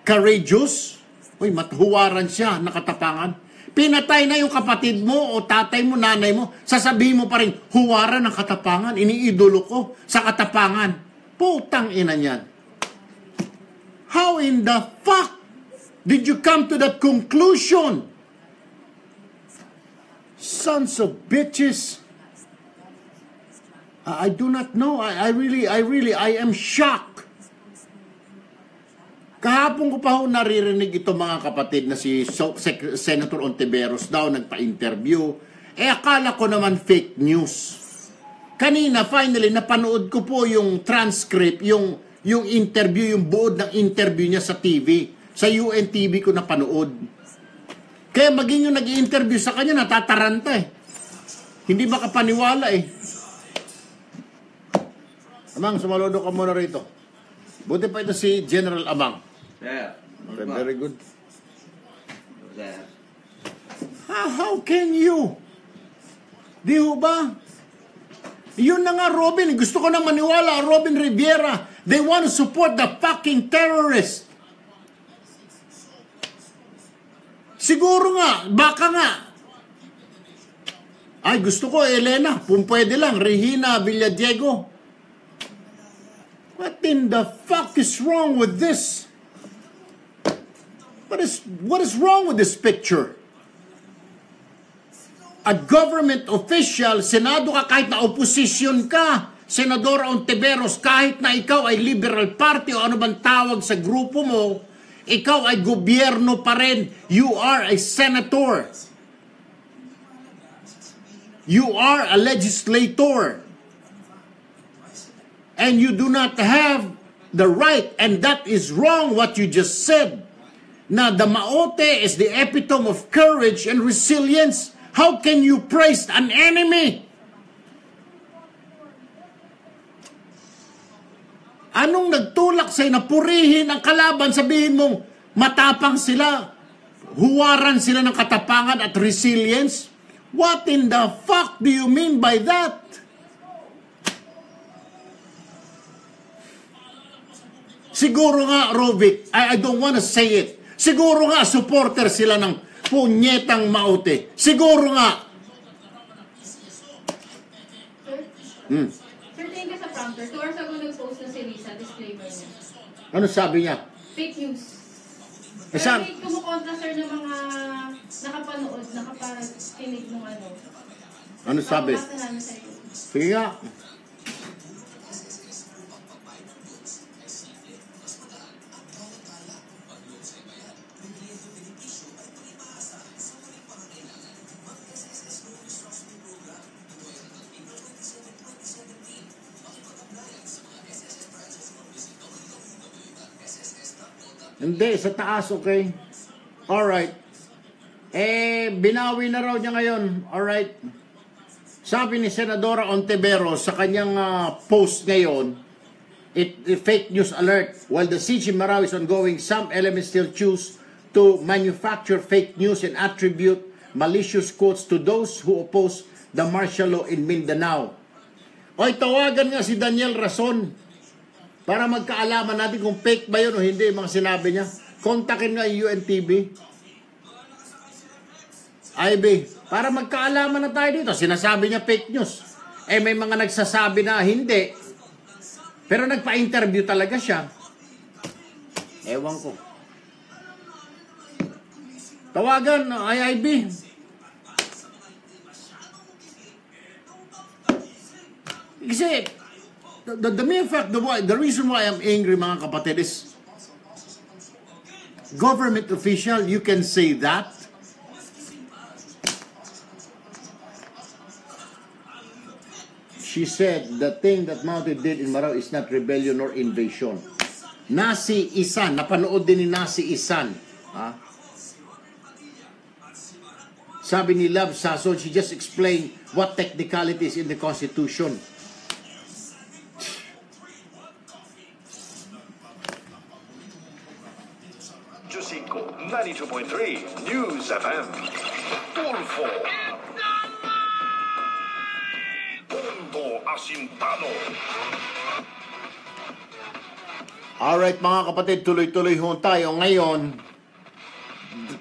courageous? Uy, matuwaran siya, nakatapangan. Pinatay na yung kapatid mo o tatay mo, nanay mo, sasabihin mo pa rin, huwaran ng katapangan, iniidolo ko sa katapangan. Putang ina niyan. How in the fuck did you come to that conclusion? Sons of bitches. I do not know. I am shocked. Kahapon ko pa ho naririnig ito mga kapatid na si Senator Ontiveros daw nagpa-interview. Akala ko naman fake news. Kanina, finally, napanood ko po yung transcript, yung interview, yung buod ng interview niya sa TV. Sa UNTV ko napanood. Kaya maging yung nag-i-interview sa kanya, natataranta eh. Hindi makapaniwala eh. Amang, sumaludo ka muna rito. Buti pa ito si General Amang. Yeah. Okay, very good. How can you? Di ho ba? Yun na nga, Robin. Gusto ko na maniwala, Robin Rivera. They want to support the fucking terrorists. Siguro nga, baka nga. Ay, gusto ko, Elena. Kung pwede lang, Regina Villadiego. What in the fuck is wrong with this? What is wrong with this picture? A government official, senado ka kahit na opposition ka, Senador Ontiveros, kahit na ikaw ay Liberal Party o ano bang tawag sa grupo mo, ikaw ay gobyerno pa rin. You are a senator. You are a legislator. And you do not have the right, and that is wrong what you just said. na the Maote is the epitome of courage and resilience. How can you praise an enemy? Anong nagtulak sa'yo na purihin ang kalaban? Sabihin mong matapang sila, huwaran sila ng katapangan at resilience? What in the fuck do you mean by that? Siguro nga, Rovic, I don't wanna say it. Siguro nga, supporter sila ng punyetang Maote. Siguro nga. Sir, thank you sa prompter. 2 hours ago nag-post na si Risa, disclaimer niya. Ano sabi niya? Fake news. Eh, Pero may kumukontra, sir, ng mga nakapanood, nakapakinig ng ano. Ano sabi? Papapasa namin sa iyo. Sige nga. Hindi, sa taas, okay? Alright. Binawi na raw niya ngayon. Alright. Sabi ni Senadora Ontiveros sa kanyang post ngayon, fake news alert. While the siege in Marawi is ongoing, some elements still choose to manufacture fake news and attribute malicious quotes to those who oppose the martial law in Mindanao. Oy, tawagan nga si Daniel Rason para magkaalaman natin kung fake ba yun o hindi yung mga sinabi niya. Kontakin nga yung UNTV. IB, para magkaalaman na tayo dito. Sinasabi niya fake news. May mga nagsasabi na hindi. Pero nagpa-interview talaga siya. Ewan ko. Tawagan, IIB. Kasi, the mere fact, the reason why I'm angry, mga kapatid, is government official, you can say that. She said, the thing that Maote did in Marawi is not rebellion or invasion. Nasi Isan, napanood din ni Nasi Isan. Ha? Sabi ni Love Sason, she just explained what technicalities in the Constitution. Jusinko, 92.3 News FM. Tulfo. Punto Asintado. Alright mga kapatid, tuloy-tuloy ho tayo. Ngayon,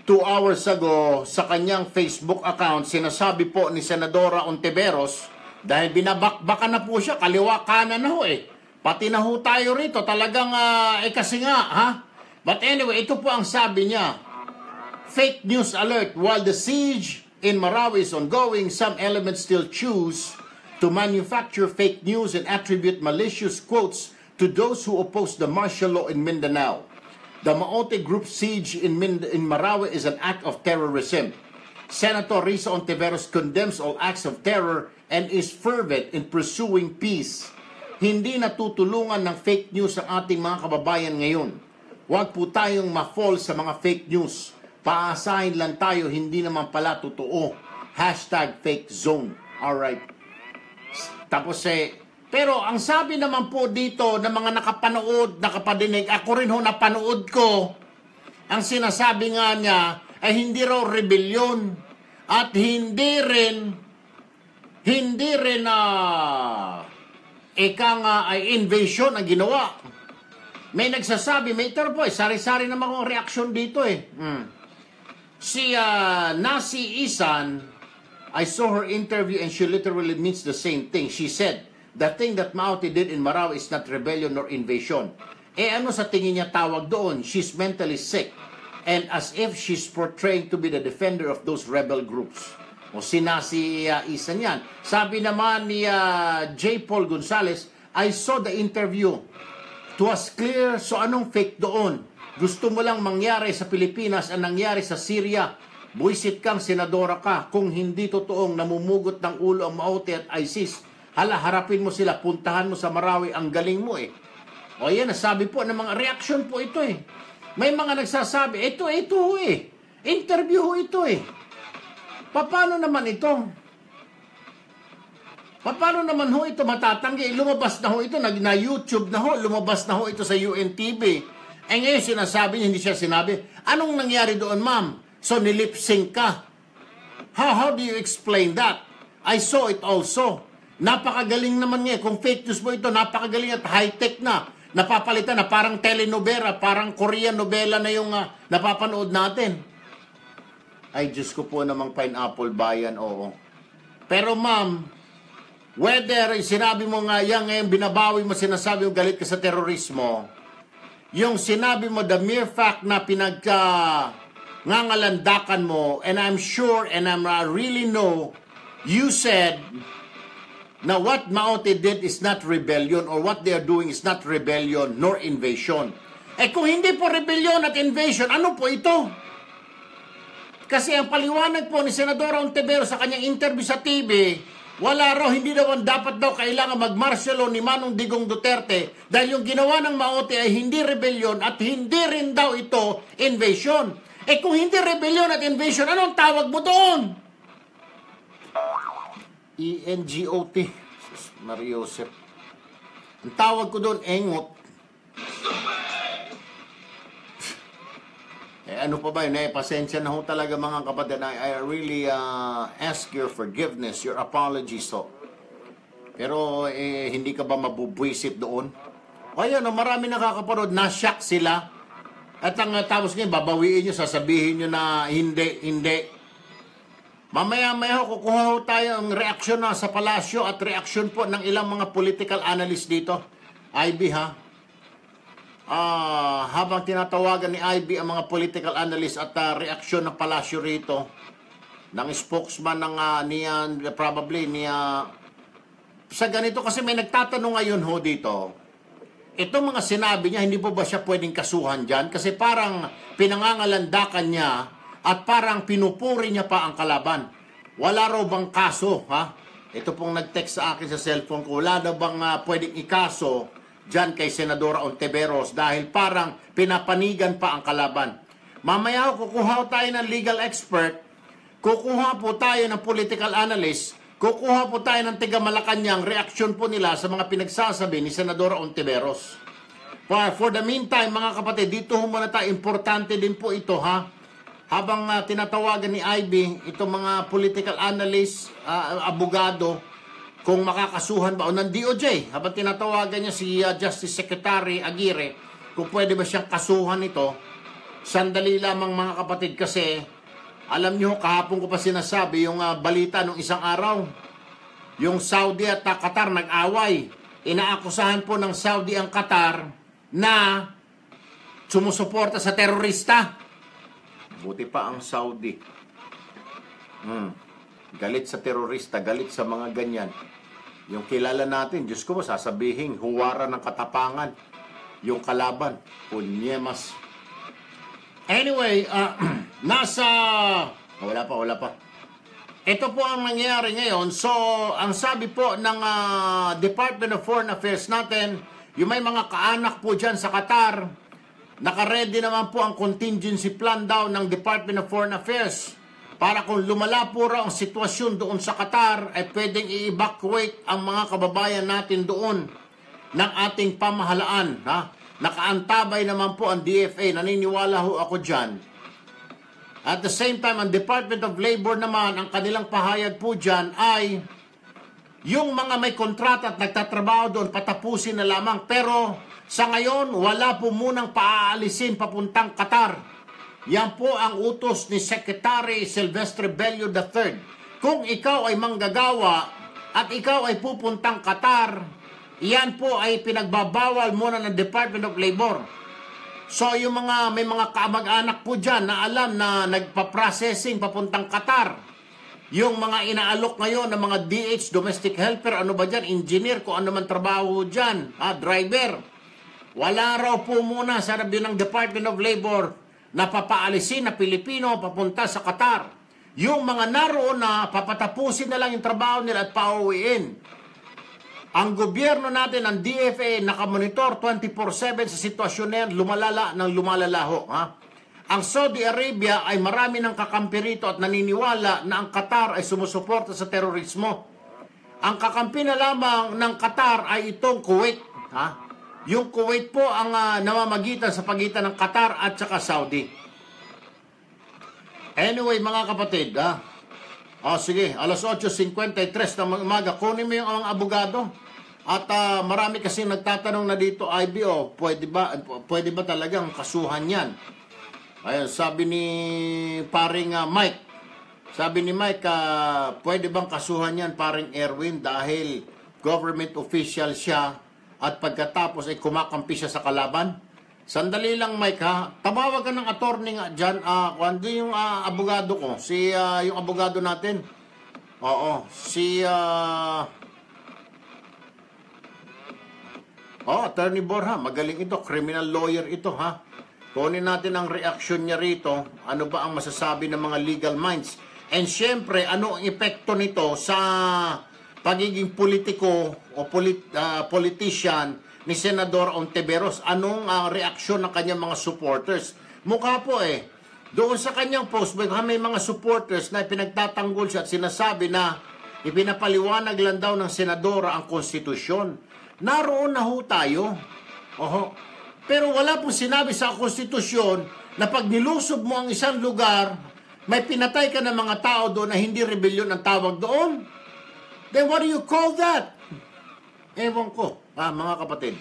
2 hours ago, sa kanyang Facebook account, sinasabi po ni Senadora Ontiveros, dahil binabakbakan na po siya, kaliwa kanan na ho eh. Pati na ho tayo rito, talagang kasi nga, ha? But anyway, ito po ang sabi niya. Fake news alert. While the siege in Marawi is ongoing, some elements still choose to manufacture fake news and attribute malicious quotes to those who oppose the martial law in Mindanao. The Maote Group siege in Marawi is an act of terrorism. Senator Risa Ontiveros condemns all acts of terror and is fervent in pursuing peace. Hindi natutulungan ng fake news ang ating mga kababayan ngayon. Huwag po tayong ma-fall sa mga fake news. Paasahin lang tayo, hindi naman pala totoo. #fake zone. Alright. Tapos pero ang sabi naman po dito ng mga nakapanood, nakapadinig, ako rin ho napanood ko, ang sinasabi nga niya ay hindi raw rebellion at hindi rin ay invasion ang ginawa. May nagsasabi, may ito po, sari-sari naman akong reaksyon dito Si Nasi Isan, I saw her interview and she literally means the same thing. She said, the thing that Maote did in Marawi is not rebellion nor invasion. Ano sa tingin niya tawag doon? She's mentally sick. And as if she's portraying to be the defender of those rebel groups. O si Nasi Isan yan. Sabi naman ni J. Paul Gonzales, I saw the interview. It was clear, so anong fake doon? Gusto mo lang mangyari sa Pilipinas ang nangyari sa Syria. Buisit kang senadora ka kung hindi totoong namumugot ng ulo ang Maote at ISIS. Harapin mo sila, puntahan mo sa Marawi, ang galing mo O yan, nasabi po ng mga reaction po ito May mga nagsasabi, ito interview ito Paano naman ito? Paano naman ito matatanggi? Lumabas na ito, na YouTube na lumabas na ito sa UNTV. Ngayon sinasabi niya, hindi siya sinabi. Anong nangyari doon, ma'am? So nilip-sync ka. How do you explain that? I saw it also. Napakagaling naman niya. Kung fake news mo ito, napakagaling at high-tech na. Napapalitan na parang telenovela, parang Korean novela na yung napapanood natin. Ay, Diyos ko po namang Pineapple Bayan, oo. Pero ma'am, whether sinabi mo nga yan ngayon, binabawi mo, sinasabi mo galit ka sa terorismo, yung sinabi mo, the mere fact na ngangalandakan mo, and I'm sure, and I really know, you said, na what Maote did is not rebellion or what they are doing is not rebellion nor invasion. Kung hindi po rebellion at invasion, ano po ito? Kasi ang paliwanag po ni Senadora Ontiveros sa kanyang interview sa TV, wala raw, hindi dapat daw kailangan mag-martial law ni Manong Digong Duterte dahil yung ginawa ng Maote ay hindi rebellion at hindi rin daw ito invasion. Kung hindi rebellion at invasion, anong tawag mo doon? ENGOT. Mariosep. Ang tawag ko doon, engot. Ano pa ba yun? Pasensya na ho talaga mga kapatid. I really ask your forgiveness, your apologies ho. Pero hindi ka ba mabubwisit doon? Kaya marami nakakapanood, na-shock sila. At ang tapos ngayon, babawiin nyo, sasabihin nyo na hindi. Mamaya-maya kukuha ho tayo ang reaksyon na sa palasyo at reaksyon po ng ilang mga political analyst dito. IB ha. Habang tinatawagan ni IB ang mga political analyst at reaksyon ng palasyo rito ng spokesman ng sa ganito kasi may nagtatanong ngayon ho dito. Itong mga sinabi niya, hindi po ba siya pwedeng kasuhan dyan? Kasi parang pinangangalandakan niya at parang pinupuri niya pa ang kalaban. Wala raw bang kaso, ha? Ito pong nag-text sa akin sa cellphone ko, wala daw bang pwedeng ikaso dyan kay Senadora Ontiveros dahil parang pinapanigan pa ang kalaban. Mamaya kukuha tayo ng legal expert, kukuha po tayo ng political analyst, kukuha po tayo ng tiga Malacanang, reaksyon po nila sa mga pinagsasabi ni Senadora Ontiveros. For the meantime, mga kapatid, dito muna tayo, importante din po ito, ha? Habang tinatawagan ni IB, itong mga political analyst, abogado, kung makakasuhan ba o ng DOJ, habang tinatawagan niya si Justice Secretary Aguirre, kung pwede ba siyang kasuhan ito, sandali lamang mga kapatid kasi, alam niyo, kahapon ko pa sinasabi yung balita nung isang araw, yung Saudi at Qatar nag-away, inaakusahan po ng Saudi ang Qatar na sumusuporta sa terorista. Buti pa ang Saudi. Galit sa terorista, galit sa mga ganyan. Yung kilala natin, Diyos ko, sasabihin, huwara ng katapangan. Yung kalaban, punyemas. Anyway, wala pa. Ito po ang nangyayari ngayon. So, ang sabi po ng Department of Foreign Affairs natin, yung may mga kaanak po dyan sa Qatar, naka-ready naman po ang contingency plan daw ng Department of Foreign Affairs para kung lumala po raw ang sitwasyon doon sa Qatar ay pwedeng i-evacuate ang mga kababayan natin doon ng ating pamahalaan. Ha? Nakaantabay naman po ang DFA, naniniwala ho ako dyan. At the same time, ang Department of Labor naman, ang kanilang pahayag po dyan ay yung mga may kontrata at nagtatrabaho doon, patapusin na lamang. Pero sa ngayon, wala po munang paaalisin papuntang Qatar. Yan po ang utos ni Secretary Silvestre Bello III. Kung ikaw ay manggagawa at ikaw ay pupuntang Qatar, yan po ay pinagbabawal muna ng Department of Labor. So yung may mga kamag-anak po dyan na alam na nagpa-processing papuntang Qatar. Yung mga inaalok ngayon ng mga DH, domestic helper, ano ba dyan, engineer, kung ano man trabaho dyan, driver. Wala raw po muna sa sabi ng Department of Labor na papaalisin na Pilipino papunta sa Qatar. Yung mga naroon na papatapusin na lang yung trabaho nila at pauwiin. Ang gobyerno natin, ang DFA, nakamonitor 24/7 sa sitwasyon na yan, lumalala ng lumalalaho. Ha? Ang Saudi Arabia ay marami ng kakampi rito at naniniwala na ang Qatar ay sumusuporta sa terorismo. Ang kakampi na lamang ng Qatar ay itong Kuwait. Ha? Yung Kuwait po ang namamagitan sa pagitan ng Qatar at saka Saudi. Anyway, mga kapatid, sige, alas 8:53 ng umaga, kunin mo yung mga abogado. At marami kasi nagtatanong na dito, IBO, pwede ba talagang kasuhan yan? Ayun, sabi ni paring Mike, pwede bang kasuhan yan paring Erwin dahil government official siya at pagkatapos ay kumakampi siya sa kalaban? Sandali lang, Mike, ha? Tumawag ka ng attorney nga dyan. Kundi yung abogado ko, yung abogado natin. Oo, Attorney Borja, magaling ito. Criminal lawyer ito, ha? Kunin natin ang reaction niya rito. Ano ba ang masasabi ng mga legal minds? And syempre, ano ang epekto nito sa pagiging politiko o politician ni Senador Ontiveros? Anong reaksyon ng kanyang mga supporters? Mukha po doon sa kanyang post, may mga supporters na pinagtatanggol siya at sinasabi na ipinapaliwanag lang daw ng senadora ang konstitusyon. Naroon na ho tayo. Pero wala pong sinabi sa konstitusyon na pag nilusob mo ang isang lugar, may pinatay ka ng mga tao doon na hindi rebellion ang tawag doon. Then what do you call that? Ewan ko, mga kapatid.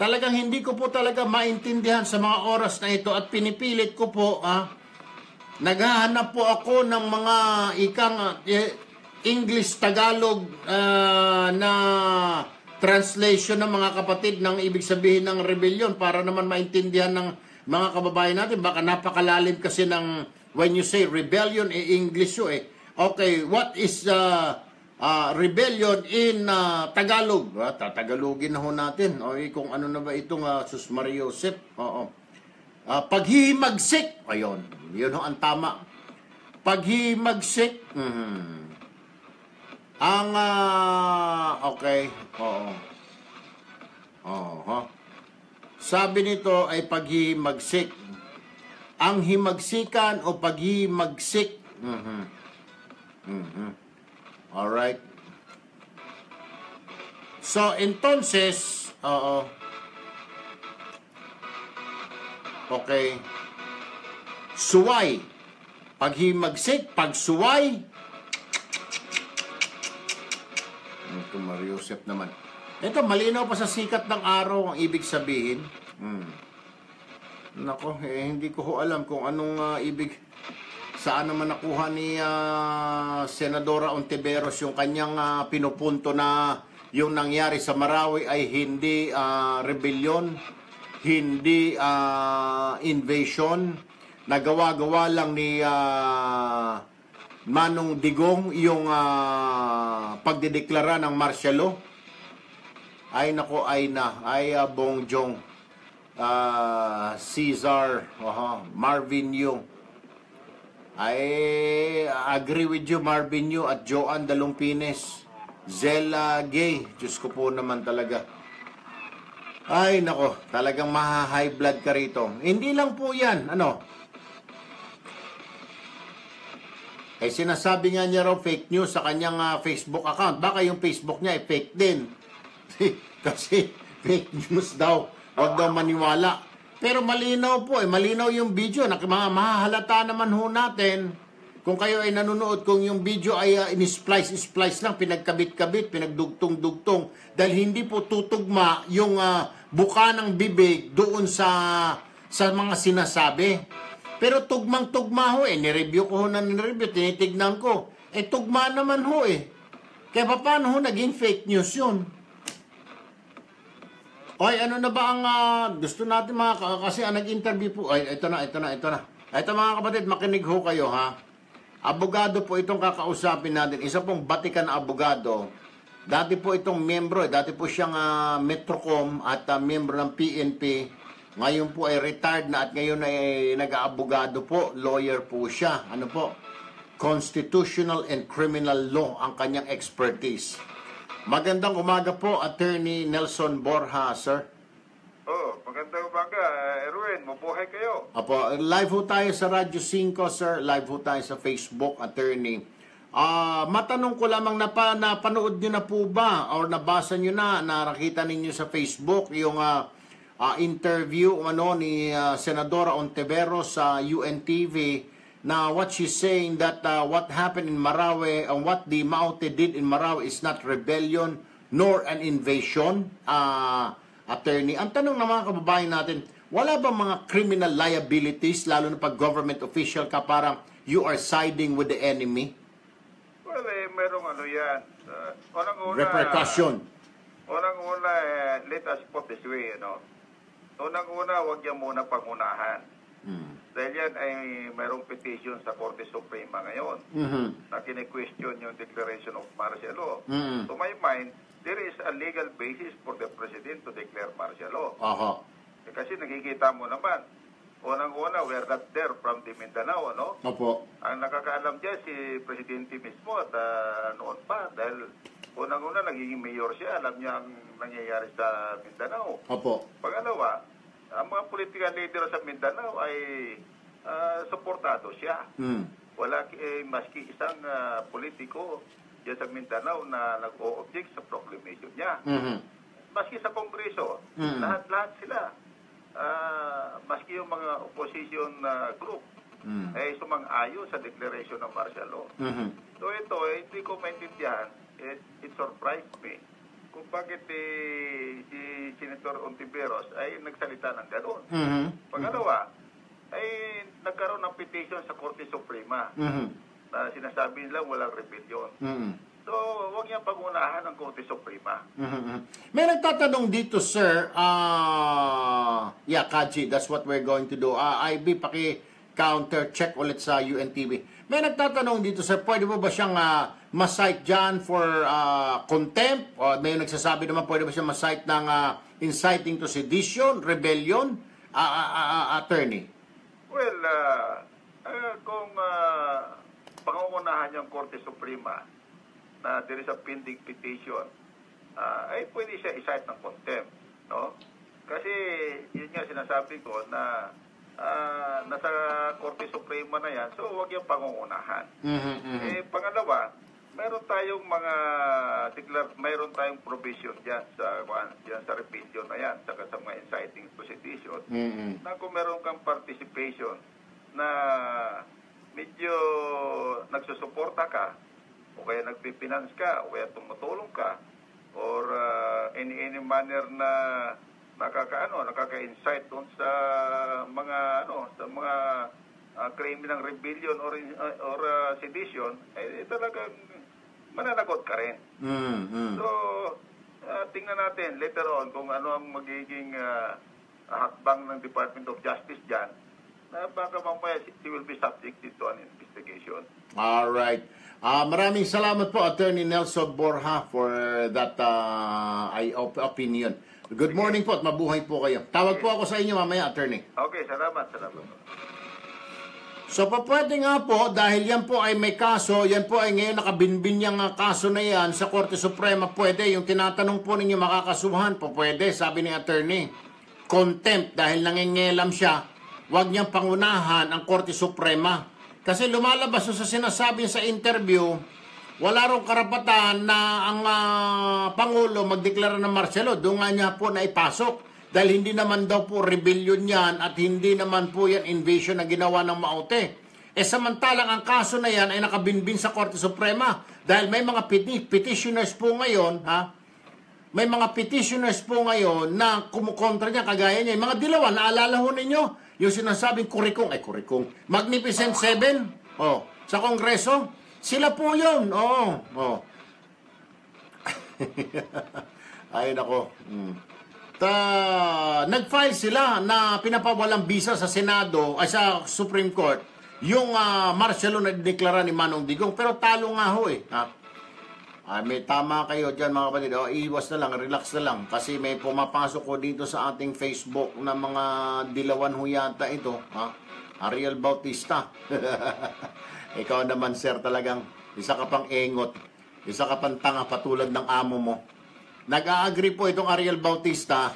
Talagang hindi ko po talaga maintindihan sa mga oras na ito at pinipilit ko po, naghahanap po ako ng mga English-Tagalog na translation ng mga kapatid ng ibig sabihin ng rebellion para naman maintindihan ng mga kababayan natin. Baka napakalalim kasi ng when you say rebellion, English yun Okay, what is rebellion in Tagalog? Tatagalogin na ho natin. Kung ano na ba itong Sus Maria Josep? Paghihimagsik. Ayun, yun ho ang tama. Paghihimagsik. Okay. Sabi nito ay paghihimagsik. Ang himagsikan o paghihimagsik. Alright. So, entonces, okay. Suway. Paghimagsik, pagsuway. Ito, Mario Josep naman. Ito, malinaw pa sa sikat ng araw ang ibig sabihin. Nako, hindi ko ho alam kung anong saan naman nakuha ni Senadora Ontiveros yung kanyang pinupunto na yung nangyari sa Marawi ay hindi rebellion, hindi invasion. Nagawa-gawa lang ni Manong Digong yung pagdideklara ng martial law. Ay nako, Bongjong, Cesar, Marvin Yu. I agree with you, Marvin Yu at Joanne Dalumpines. Zella Gay, Diyos ko po naman talaga. Ay nako, talagang maha-high blood ka rito. Hindi lang po yan, sinasabi nga niya raw fake news sa kanyang Facebook account. Baka yung Facebook niya ay fake din. Kasi fake news daw. Huwag daw maniwala. Pero malinaw po malinaw yung video. Mahahalata naman ho natin kung kayo ay nanonood kung yung video ay in-splice lang, pinagkabit-kabit, pinagdugtong-dugtong. Dahil hindi po tutugma yung buka ng bibig doon sa mga sinasabi. Pero tugmang-tugma ho nireview ko ho na nireview, tinitignan ko. Tugma naman ho Kaya paano ho naging fake news yun? Ano na ba ang gusto natin kasi nag-interview po. Ito na. Ito mga kapatid, makinig ho kayo ha. Abogado po itong kakausapin natin. Isa pong batikan na abogado. Dati po itong miyembro, dati po siyang Metrocom at miyembro ng PNP. Ngayon po ay retired na at ngayon ay nag-aabogado po, lawyer po siya. Constitutional and criminal law ang kanyang expertise. Magandang umaga po, Attorney Nelson Borja, sir. Magandang umaga, Erwin. Mabuhay kayo. Apo, live ho tayo sa Radyo 5, sir. Live ho tayo sa Facebook, Attorney. Matanong ko lamang, napanood nyo na po ba or nabasa nyo na, nakita ninyo sa Facebook yung interview ni Senadora Ontiveros sa UNTV na what she's saying that what happened in Marawi and what the Maute did in Marawi is not rebellion nor an invasion, Attorney. Ang tanong ng mga kababayan natin, wala ba mga criminal liabilities, lalo na pag government official ka, parang you are siding with the enemy? Well, merong yan. Repercussion. Unang-una, let us put this way, Unang-una, huwag yan muna pangunahan. Dahil yan ay merong petition sa Korte Suprema ngayon na kine-question yung declaration of martial law. To my mind, there is a legal basis for the President to declare martial law. Kasi nakikita mo naman, unang-una, we're not there from the Mindanao, Opo. Ang nakakaalam dyan si Presidente mismo at noon pa, dahil unang-una, nagiging mayor siya, alam niya ang nangyayari sa Mindanao. Opo. Pangalawa, ang mga political leader sa Mindanao ay suportado siya. Wala maski isang politiko diyan sa Mindanao na nag-o-object sa proclamation niya. Maski sa Kongreso, lahat-lahat sila. Maski yung mga opposition group ay sumang-ayon sa declaration ng martial law. So ito, hindi ko maintindihan. It surprised me kung bakit si Senator Ontiveros ay nagsalita ng gano'n. Pangalawa, ay nagkaroon ng petition sa Korte Suprema na sinasabi nila walang rebellion. So, huwag niyang pangunahan ng Korte Suprema. May nagtatanong dito, sir. Kaji, that's what we're going to do. IB, paki-counter-check ulit sa UNTV. May nagtatanong dito, sir, pwede mo ba siyang ma-cite dyan for contempt? O may nagsasabi naman, pwede ba siyang ma-cite ng inciting to sedition, rebellion? Attorney? Well, kung pangungunahan yung Korte Suprema na there is a pending petition, ay pwede siya i-cite ng contempt, Kasi yun nga sinasabi ko na nasa Korte Suprema na yan, so huwag yung pangungunahan. Pangalawa, mayroon tayong provision diyan sa rebellion na yan, sa mga inciting to sedition, na kung meron kang participation na medyo nagsusuporta ka, o kaya nagpipinance ka, o kaya tumutulong ka, or any manner na nakaka-incite doon sa mga criminal rebellion or sedition, talagang mananagot ka rin. So, tingnan natin later on kung ano ang magiging hakbang ng Department of Justice dyan, na baka mamaya she will be subjected to an investigation. Alright. Maraming salamat po, Attorney Nelson Borja, for that opinion. Good morning po at mabuhay po kayo. Tawag po ako sa inyo mamaya, Attorney. Okay, salamat. So, pwede nga po, dahil yan po ay may kaso, yan po ay ngayon nakabinbin yung kaso na yan sa Korte Suprema, pwede. Yung tinatanong po ninyo makakasuhan po, pwede, sabi ni Attorney. Contempt, dahil nangingelam siya, wag niyang pangunahan ang Korte Suprema. Kasi lumalabas sa sinasabi sa interview, wala rong karapatan na ang Pangulo magdeklara ng martial law. Doon nga niya po na ipasok. Dahil hindi naman daw po rebellion yan at hindi naman po yan invasion na ginawa ng Maute. Samantalang ang kaso na yan ay nakabinbin sa Korte Suprema. Dahil may mga petitioners po ngayon, may mga petitioners po ngayon na kumukontra niya, kagaya niya. Yung mga dilawan, naalala ho ninyo? Yung sinasabing kurikong, Magnificent Seven, sa Kongreso. Sila po yun. Ay, nako. Nag-file sila na pinapawalang bisa sa Senado, ay sa Supreme Court, yung martial law na dineklara ni Manong Digong. Pero talo nga ho may tama kayo dyan mga kapatid. Iwas na lang, relax na lang. Kasi may pumapasok ko dito sa ating Facebook na mga dilawan ho yata ito. Ariel Bautista. Ikaw naman, sir, talagang isa ka pang engot. Isa ka pang tanga patulad ng amo mo. Nag-a-agree po itong Ariel Bautista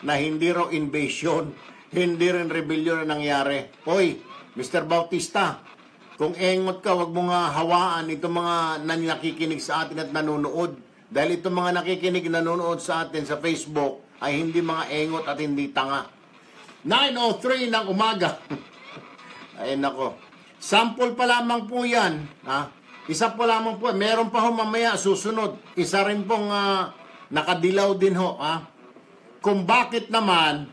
na hindi raw invasion, hindi rin rebellion na nangyari. Hoy, Mr. Bautista, kung engot ka, wag mo nga hawaan itong mga nakikinig sa atin at nanonood. Dahil itong mga nakikinig nanonood sa atin sa Facebook ay hindi mga engot at hindi tanga. 9:03 ng umaga. Ay nako. Sample pa lamang po yan. Ha? Isa po lamang po. Meron pa ho mamaya susunod. Isa rin pong nakadilaw din ho. Ha? Kung bakit naman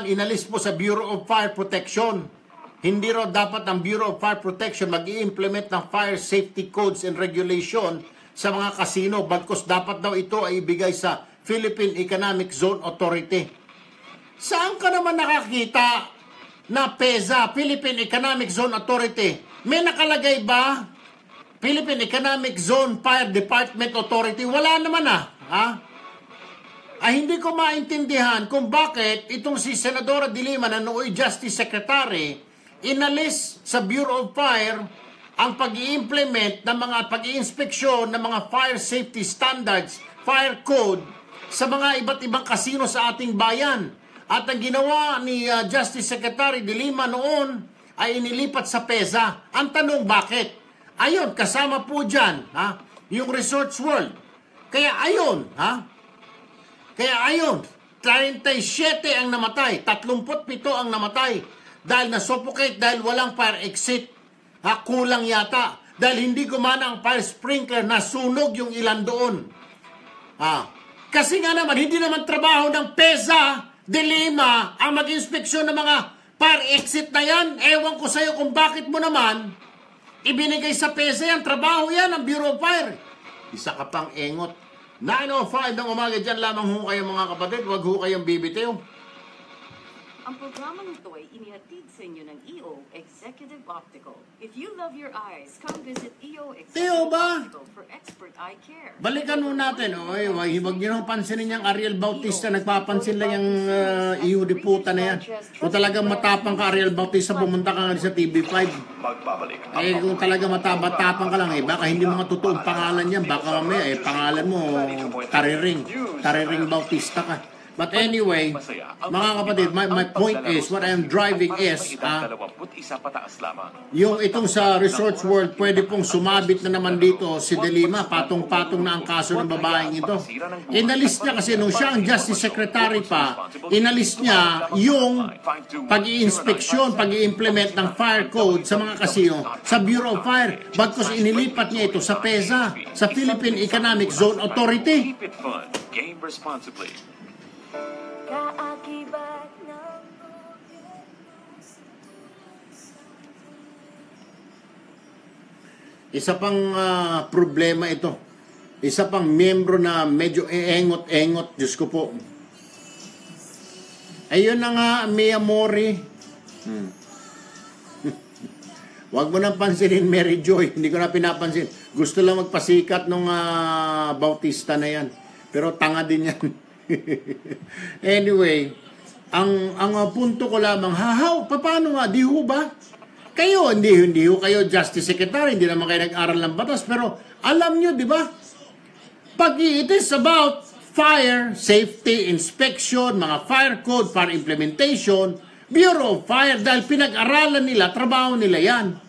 inalis po sa Bureau of Fire Protection. Hindi raw dapat ang Bureau of Fire Protection mag-i-implement ng fire safety codes and regulation sa mga kasino. Bagkus dapat daw ito ay ibigay sa Philippine Economic Zone Authority. Saan ka naman nakakita na PEZA, Philippine Economic Zone Authority? May nakalagay ba? Philippine Economic Zone Fire Department Authority? Wala naman ha? Ay hindi ko maintindihan kung bakit itong si Senadora De Lima na nooy Justice Secretary inalis sa Bureau of Fire ang pag-i-implement ng mga pag-i-inspeksyon ng mga fire safety standards, fire code sa mga iba't ibang kasino sa ating bayan. At ang ginawa ni Justice Secretary De Lima noon ay inilipat sa PEZA. Ang tanong bakit? Ayun, kasama po dyan, yung Resorts World. Kaya ayun, 37 ang namatay, 37 ang namatay dahil na-suffocate dahil walang fire exit. Kulang yata. Dahil hindi gumana ang fire sprinkler, nasunog yung ilan doon. Kasi nga naman, hindi naman trabaho ng PEZA De Lima ang mag-inspeksyon ng mga fire exit na yan. Ewan ko sa'yo kung bakit mo naman ibinigay sa PEZA yan. Trabaho yan ang Bureau of Fire. Isa ka pang engot. 9:05 ng umaga, dyan lamang ho kayo mga kapatid. Huwag ho kayong bibitiw. Ang programang ito ay inihatid sa inyo ng EO Executive Optical. If you love your eyes, come visit EO Executive Optical for expert eye care. Balikan mo natin. Huwag nyo nang pansinin yung Ariel Bautista. Nagpapansin lang yung EO Diputa na yan. Kung talagang matapang ka, Ariel Bautista, pumunta ka nga sa TV5. Kung talaga matapang ka lang, baka hindi mga totoong pangalan yan. Baka may pangalan mo, Tariring Bautista ka. But anyway, mga kapatid, my point is, what I am driving is, yung itong sa Resorts World, pwede pong sumabit na naman dito si De Lima, patong-patong na ang kaso ng babaeng ito. Inalis niya kasi nung siya ang Justice Secretary pa, inalis niya yung pag-i-inspeksyon, pag-i-implement ng fire code sa mga kasino sa Bureau of Fire. Bagkus inilipat niya ito sa PEZA, sa Philippine Economic Zone Authority. Game responsibly. Isa pang problema ito. Isa pang miyembro na medyo engot-engot. Diyos ko po. Ayun na nga, Mia Mori. Huwag mo nang pansinin, Mary Joy. Hindi ko na pinapansin. Gusto lang magpasikat nung Bautista na yan. Pero tanga din yan. Anyway, ang punto ko lamang, paano nga, di ho ba? Kayo, hindi ho kayo Justice Secretary, hindi naman kayo nag-aral ng batas, pero alam nyo, di ba? Pag it is about fire safety inspection, mga fire code, fire implementation, Bureau of Fire, dahil pinag-aralan nila, trabaho nila yan.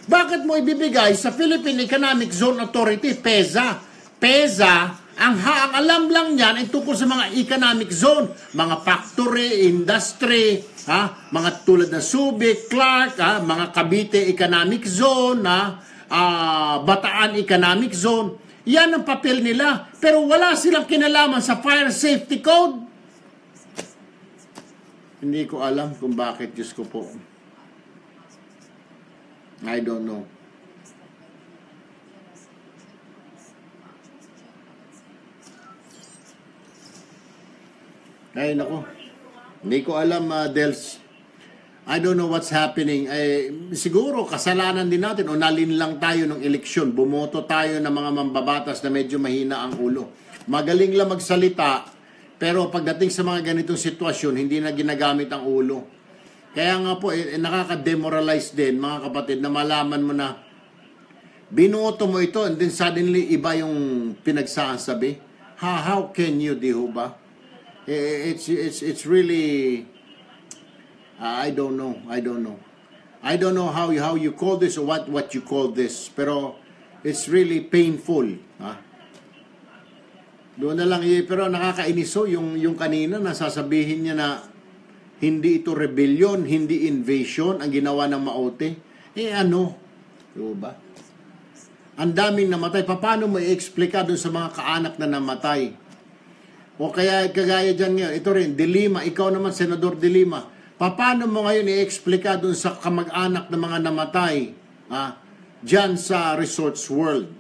Bakit mo ibibigay sa Philippine Economic Zone Authority, PEZA? PEZA, ang alam lang niyan ay tungkol sa mga economic zone, mga factory, industry, mga tulad ng Subic, Clark, mga Cavite Economic Zone, Bataan Economic Zone. Yan ang papel nila. Pero wala silang kinalaman sa Fire Safety Code. Hindi ko alam kung bakit, Diyos ko po. I don't know. Ay, nako. Hindi ko alam, Dels. I don't know what's happening. Siguro, kasalanan din natin o nalinlang tayo ng eleksyon. Bumoto tayo ng mga mambabatas na medyo mahina ang ulo. Magaling lang magsalita, pero pagdating sa mga ganitong sitwasyon, hindi na ginagamit ang ulo. Kaya nga po, nakaka-demoralize din, mga kapatid, na malaman mo na Binoto mo ito and then suddenly iba yung pinagsasabi. How can you, di ho ba? It's really I don't know. I don't know how you call this or what you call this, pero it's really painful, ha? Doon na lang, pero nakakainiso yung kanina nasasabihin niya na hindi ito rebellion, hindi invasion ang ginawa ng Maote. Ano? Diba? Ang daming namatay. Paano mo i-explica doon sa mga kaanak na namatay? O kaya kagaya dyan ngayon, ito rin, De Lima, ikaw naman, Senador De Lima, paano mo ngayon i-explica doon sa kamag-anak ng mga namatay dyan sa Resorts World?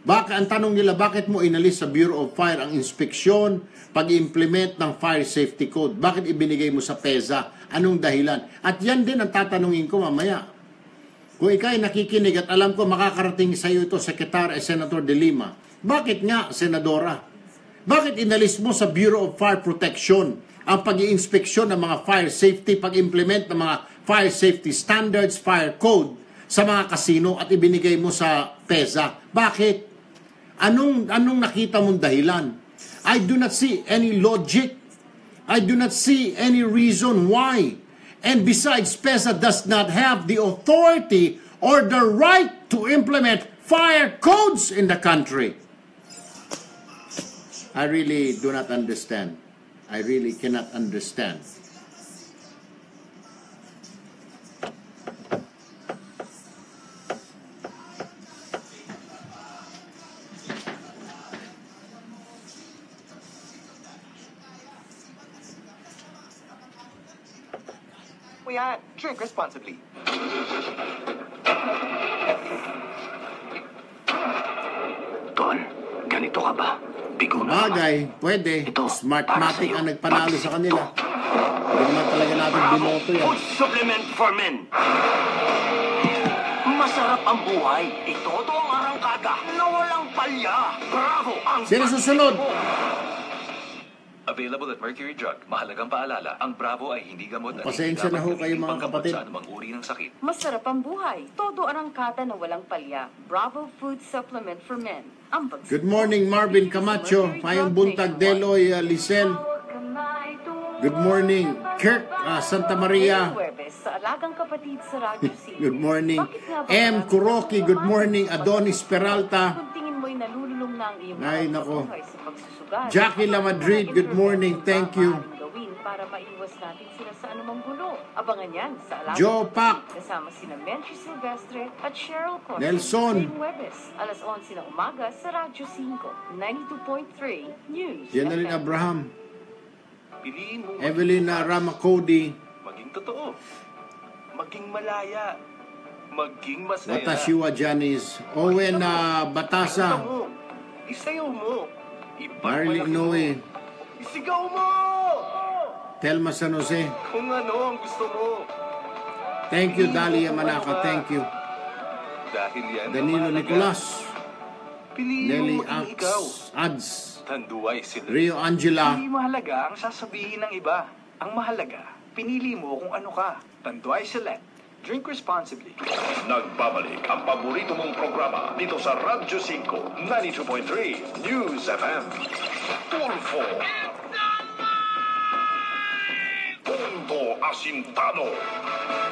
Ang tanong nila, bakit mo inalis sa Bureau of Fire ang inspeksyon, pag-implement ng Fire Safety Code? Bakit ibinigay mo sa PEZA? Anong dahilan? At yan din ang tatanungin ko mamaya. Kung ikaw ay nakikinig at alam ko makakarating sa iyo ito, Secretary Senator De Lima, bakit nga, Senadora? Bakit inalis mo sa Bureau of Fire Protection ang pag-iinspeksyon ng mga fire safety, pag-implement ng mga fire safety standards, fire code sa mga kasino at ibinigay mo sa PEZA? Bakit? Anong nakita mong dahilan? I do not see any logic. I do not see any reason why. And besides, PEZA does not have the authority or the right to implement fire codes in the country. I really do not understand. I really cannot understand. Drink responsibly. Ton, ganito ka ba? Bigo na. Bagay, pwede. Ito, Smartmatic ang nagpanalo sa kanila. Hindi naman talaga natin binoto yan. Food supplement for men. Masarap ang buhay. Ito ang arangkada na walang palya. Bravo ang Sino susunod? Available at Mercury Drug. Mahalagang paalala, ang Bravo ay hindi gamot at Pasensya na ho kayo mga kapatid. sa anumang uri ng sakit. Masarap ang buhay. Todo arangkada na walang palya. Bravo Food Supplement for Men. Good morning, Marvin Camacho. Mayong buntag, Deloy, Lisel. Good morning, Kirk Santa Maria. Sa alagang kapatid sa Radyo City. Good morning. M. Kuroki, good morning. Adonis Peralta. Kung tingin mo'y nalululong na ang iyong Ay, nako. buhay sa pagsusugal. Jackie La Madrid, good morning. Thank you. Gawin para maiwas natin sila sa anumang gulo. Abangan yan sa alagang Joe Pak. kasama sina Menchi Silvestre at Cheryl Corson. Nelson. Tuwing Huwebes, alas 11 ng umaga sa Radyo 5, 92.3 News. Yan na rin FM. Abraham. Piliin mo Evelyn Rama Cody. maging totoo. Maging malaya. Maging masaya. Watashiwa Janice. Owen Batasa. Mo. Isayaw mo. Marlene Noe. Isigaw mo! Telma San Jose. Kung ano ang gusto mo. Thank you, Dalia Manaka. Thank you. Dahil yan ang Danilo mahalaga. Nicolas. Piliin Nelly mo maging ikaw. Ads. Tanduay sila. Rio Angela. Hindi mahalaga ang sasabihin ng iba. Ang mahalaga, pinili mo kung ano ka. Tanduay Select. Drink responsibly. Nagbabalik ang paborito mong programa dito sa Radyo 5, 92.3 News FM. Tulfo. Punto Asintado.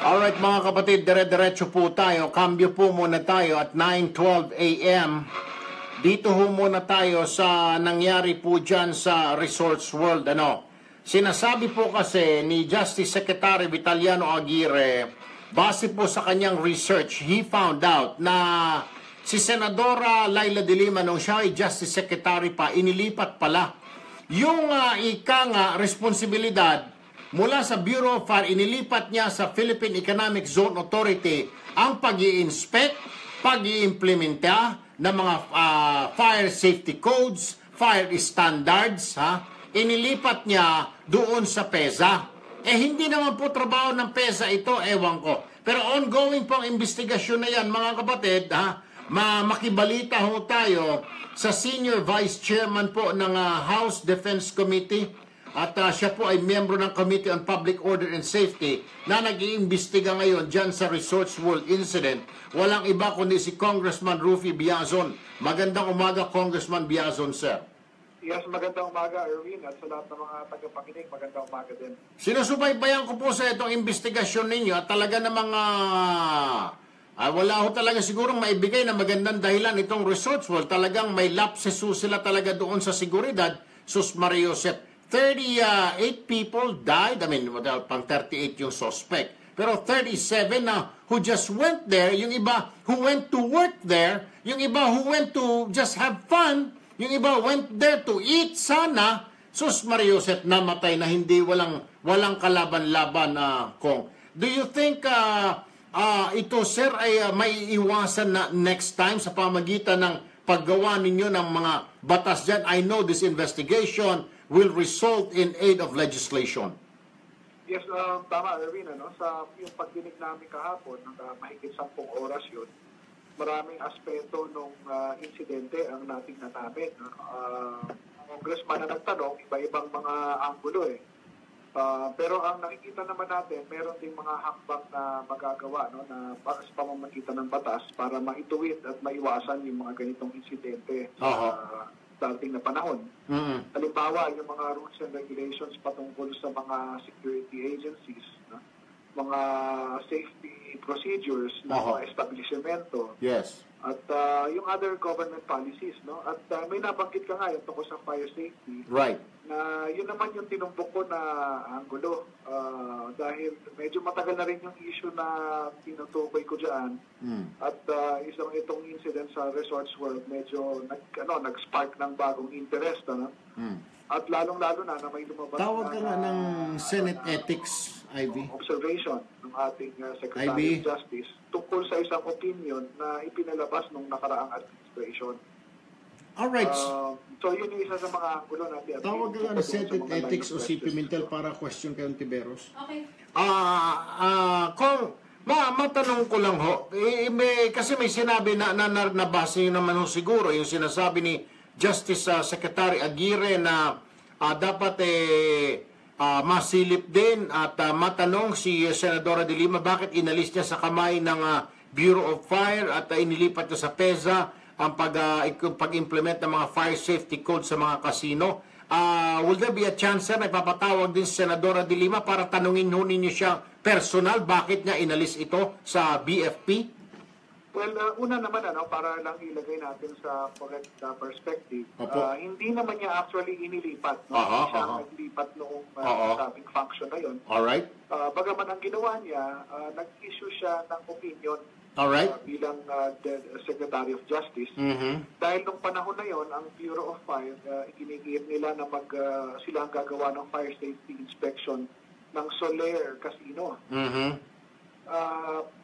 Alright mga kapatid, dire-diretso po tayo. Cambio po muna tayo at 9:12 a.m. Dito ho muna tayo sa nangyari po dyan sa Resorts World. Sinasabi po kasi ni Justice Secretary Vitaliano Aguirre, base po sa kanyang research, he found out na si Senadora Laila de Lima, nung siya ay Justice Secretary pa, inilipat pala yung responsibilidad mula sa Bureau of Fire, inilipat niya sa Philippine Economic Zone Authority ang pag-i-inspect, pag-i-implementa ng mga fire safety codes, fire standards, inilipat niya doon sa PEZA. Hindi naman po trabaho ng PEZA ito, ewan ko. Pero ongoing po ang investigasyon na yan, mga kapatid, makibalita ho tayo sa Senior Vice Chairman po ng House Defense Committee, At siya po ay miyembro ng Committee on Public Order and Safety na nag-iimbestiga ngayon dyan sa Resorts World Incident. Walang iba kundi si Congressman Rufy Biazon. Magandang umaga, Congressman Biazon, sir. Yes, magandang umaga, Erwin, at sa lahat ng mga tagapakinig, magandang umaga din. Sinusubaybayan ko po sa itong investigasyon ninyo at talaga na mga... wala ho talaga sigurong maibigay na magandang dahilan itong Resorts World. Talagang may lapses sila talaga doon sa seguridad. Sus Maria Josep, 38 people died. I mean, pang 38 yung suspect. Pero 37 na who just went there. Yung iba who went to work there. Yung iba who went to just have fun. Yung iba went there to eat sana. Sus Maria Josep, namatay na hindi walang kalaban-laban Kong. Do you think ito, sir, ay may iwasan na next time sa pamagitan ng paggawa ninyo ng mga batas dyan? I know this investigation will result in aid of legislation. Yes, tama, Erwin. Sa yung pagdinig namin kahapon, mahigit 10 oras yun, maraming aspeto ng insidente ang natingnan namin. Congressman na nagtanong, iba-ibang mga anggulo pero ang nakikita naman natin, meron ding mga hakbang na magagawa na para sa pamamagitan ng batas para maituwid at maiwasan yung mga ganitong insidente sa dating na panahon. Halimbawa, yung mga rules and regulations patungkol sa mga security agencies, mga safety procedures ng mga establishmento. Yes. At yung other government policies, At may nabanggit ka nga yung tungkol sa fire safety. Right. Na yun naman yung tinumbok ko na anggulo. Dahil medyo matagal na rin yung issue na tinutukoy ko dyan. At isang itong incident sa Resorts World, medyo nag-spark ng bagong interest. At lalong-lalo na may lumabas tawag ka nga ng Senate Ethics, Ivy. Observation ng ating Secretary of Justice tungkol sa isang opinion na ipinalabas nung nakaraang administration. Alright. So yun yung isa sa mga angulo natin. Tawag ka nga ng Senate Ethics o CP Mintel para question kayo Tiberos. Okay. Kung matanong ko lang ho, kasi may sinabi na nabasa nyo naman ho siguro, yung sinasabi ni Justice Secretary Aguirre na dapat masilip din at matanong si Senadora de Lima bakit inalis niya sa kamay ng Bureau of Fire at inilipat niya sa PEZA ang pag-implement ng mga fire safety code sa mga kasino. Will there be a chance, sir, na ipapatawag din si Senadora de Lima para tanungin ninyo siya personal bakit niya inalis ito sa BFP? Well, una naman, para lang ilagay natin sa correct perspective, hindi naman niya actually inilipat. Hindi siya naglipat noong sabing function na yun. Alright. Bagaman ang ginawa niya, nag-issue siya ng opinion bilang Secretary of Justice. Dahil nung panahon na yon, ang Bureau of Fire, ikinigir nila na sila ang gagawa ng fire safety inspection ng Soler Casino.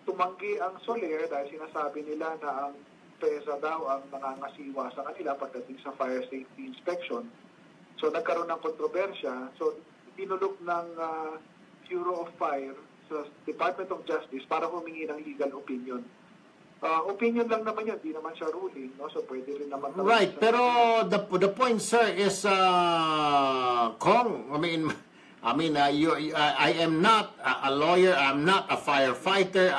Tumanggi ang Soler dahil sinasabi nila na ang PEZA daw ang nangangasiwa sa kanila pagdating sa fire safety inspection. So nagkaroon ng kontrobersya. So dinulog ng Bureau of Fire sa Department of Justice para humingi ng legal opinion. Opinion lang naman yun, di naman siya ruling, so pwede rin naman. Right, pero the point, sir, is Kong, I am not a lawyer, I'm not a firefighter,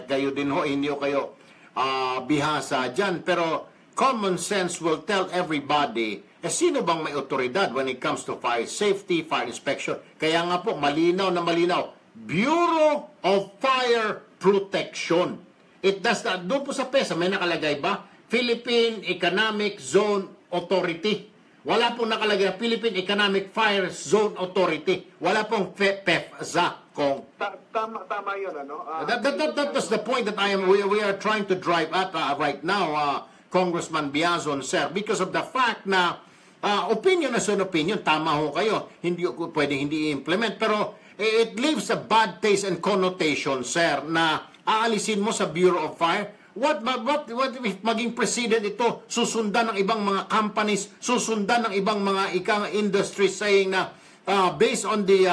kayo din ho, hindi ho kayo bihasa dyan, pero common sense will tell everybody, sino bang may otoridad when it comes to fire safety, fire inspection? Kaya nga po, malinaw na malinaw, Bureau of Fire Protection. It does not, doon po sa PEZA, may nakalagay ba? Philippine Economic Zone Authority. Wala pong nakalagay na Philippine Economic Fire Zone Authority. Wala pong PEFZA, Kong. Tama yun, That's the point that we are trying to drive at right now, Congressman Biazon, sir, because of the fact na opinion na son opinion, tama ho kayo, hindi ko pwedeng hindi i-implement, pero it leaves a bad taste and connotation, sir, na aalisin mo sa Bureau of Fire. What if maging president ito, susundan ng ibang mga companies, susundan ng ibang mga industries saying na based on the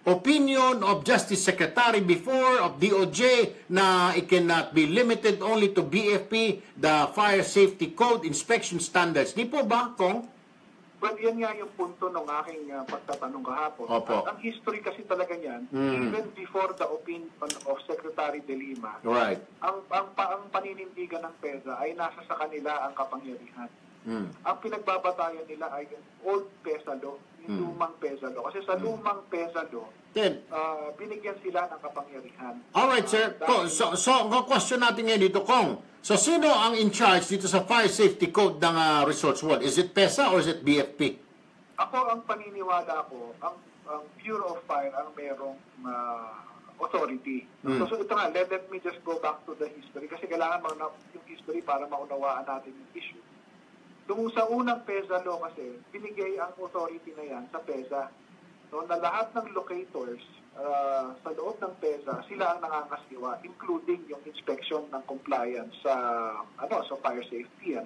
opinion of Justice Secretary before, of DOJ, na it cannot be limited only to BFP, the Fire Safety Code, inspection standards. Di po ba, Kong? Well, yan nga yung punto ng aking pagtatanong kahapon. Opo. Ang history kasi talaga niyan, even before the opinion of Secretary De Lima, Right. ang paninindigan ng PEZA ay nasa sa kanila ang kapangyarihan. Ang pinagbabatayan nila ay yung old PEZA law, yung lumang PEZA law. Kasi sa lumang PEZA law, binigyan sila ng kapangyarihan. Alright, sir. So, ang question natin ngayon dito, Kong. So, sino ang in charge dito sa Fire Safety Code ng Resorts World? Is it PEZA or is it BFP? Ako, ang paniniwala ko, ang Bureau of Fire ang merong authority. So ito nga, let me just go back to the history kasi kailangan yung history para maunawaan natin yung issue. Nung sa unang PEZA law kasi, binigay ang authority na yan sa PEZA. No, na lahat ng locators sa loob ng PEZA, sila ang nangangasiwa, including yung inspection ng compliance sa fire safety.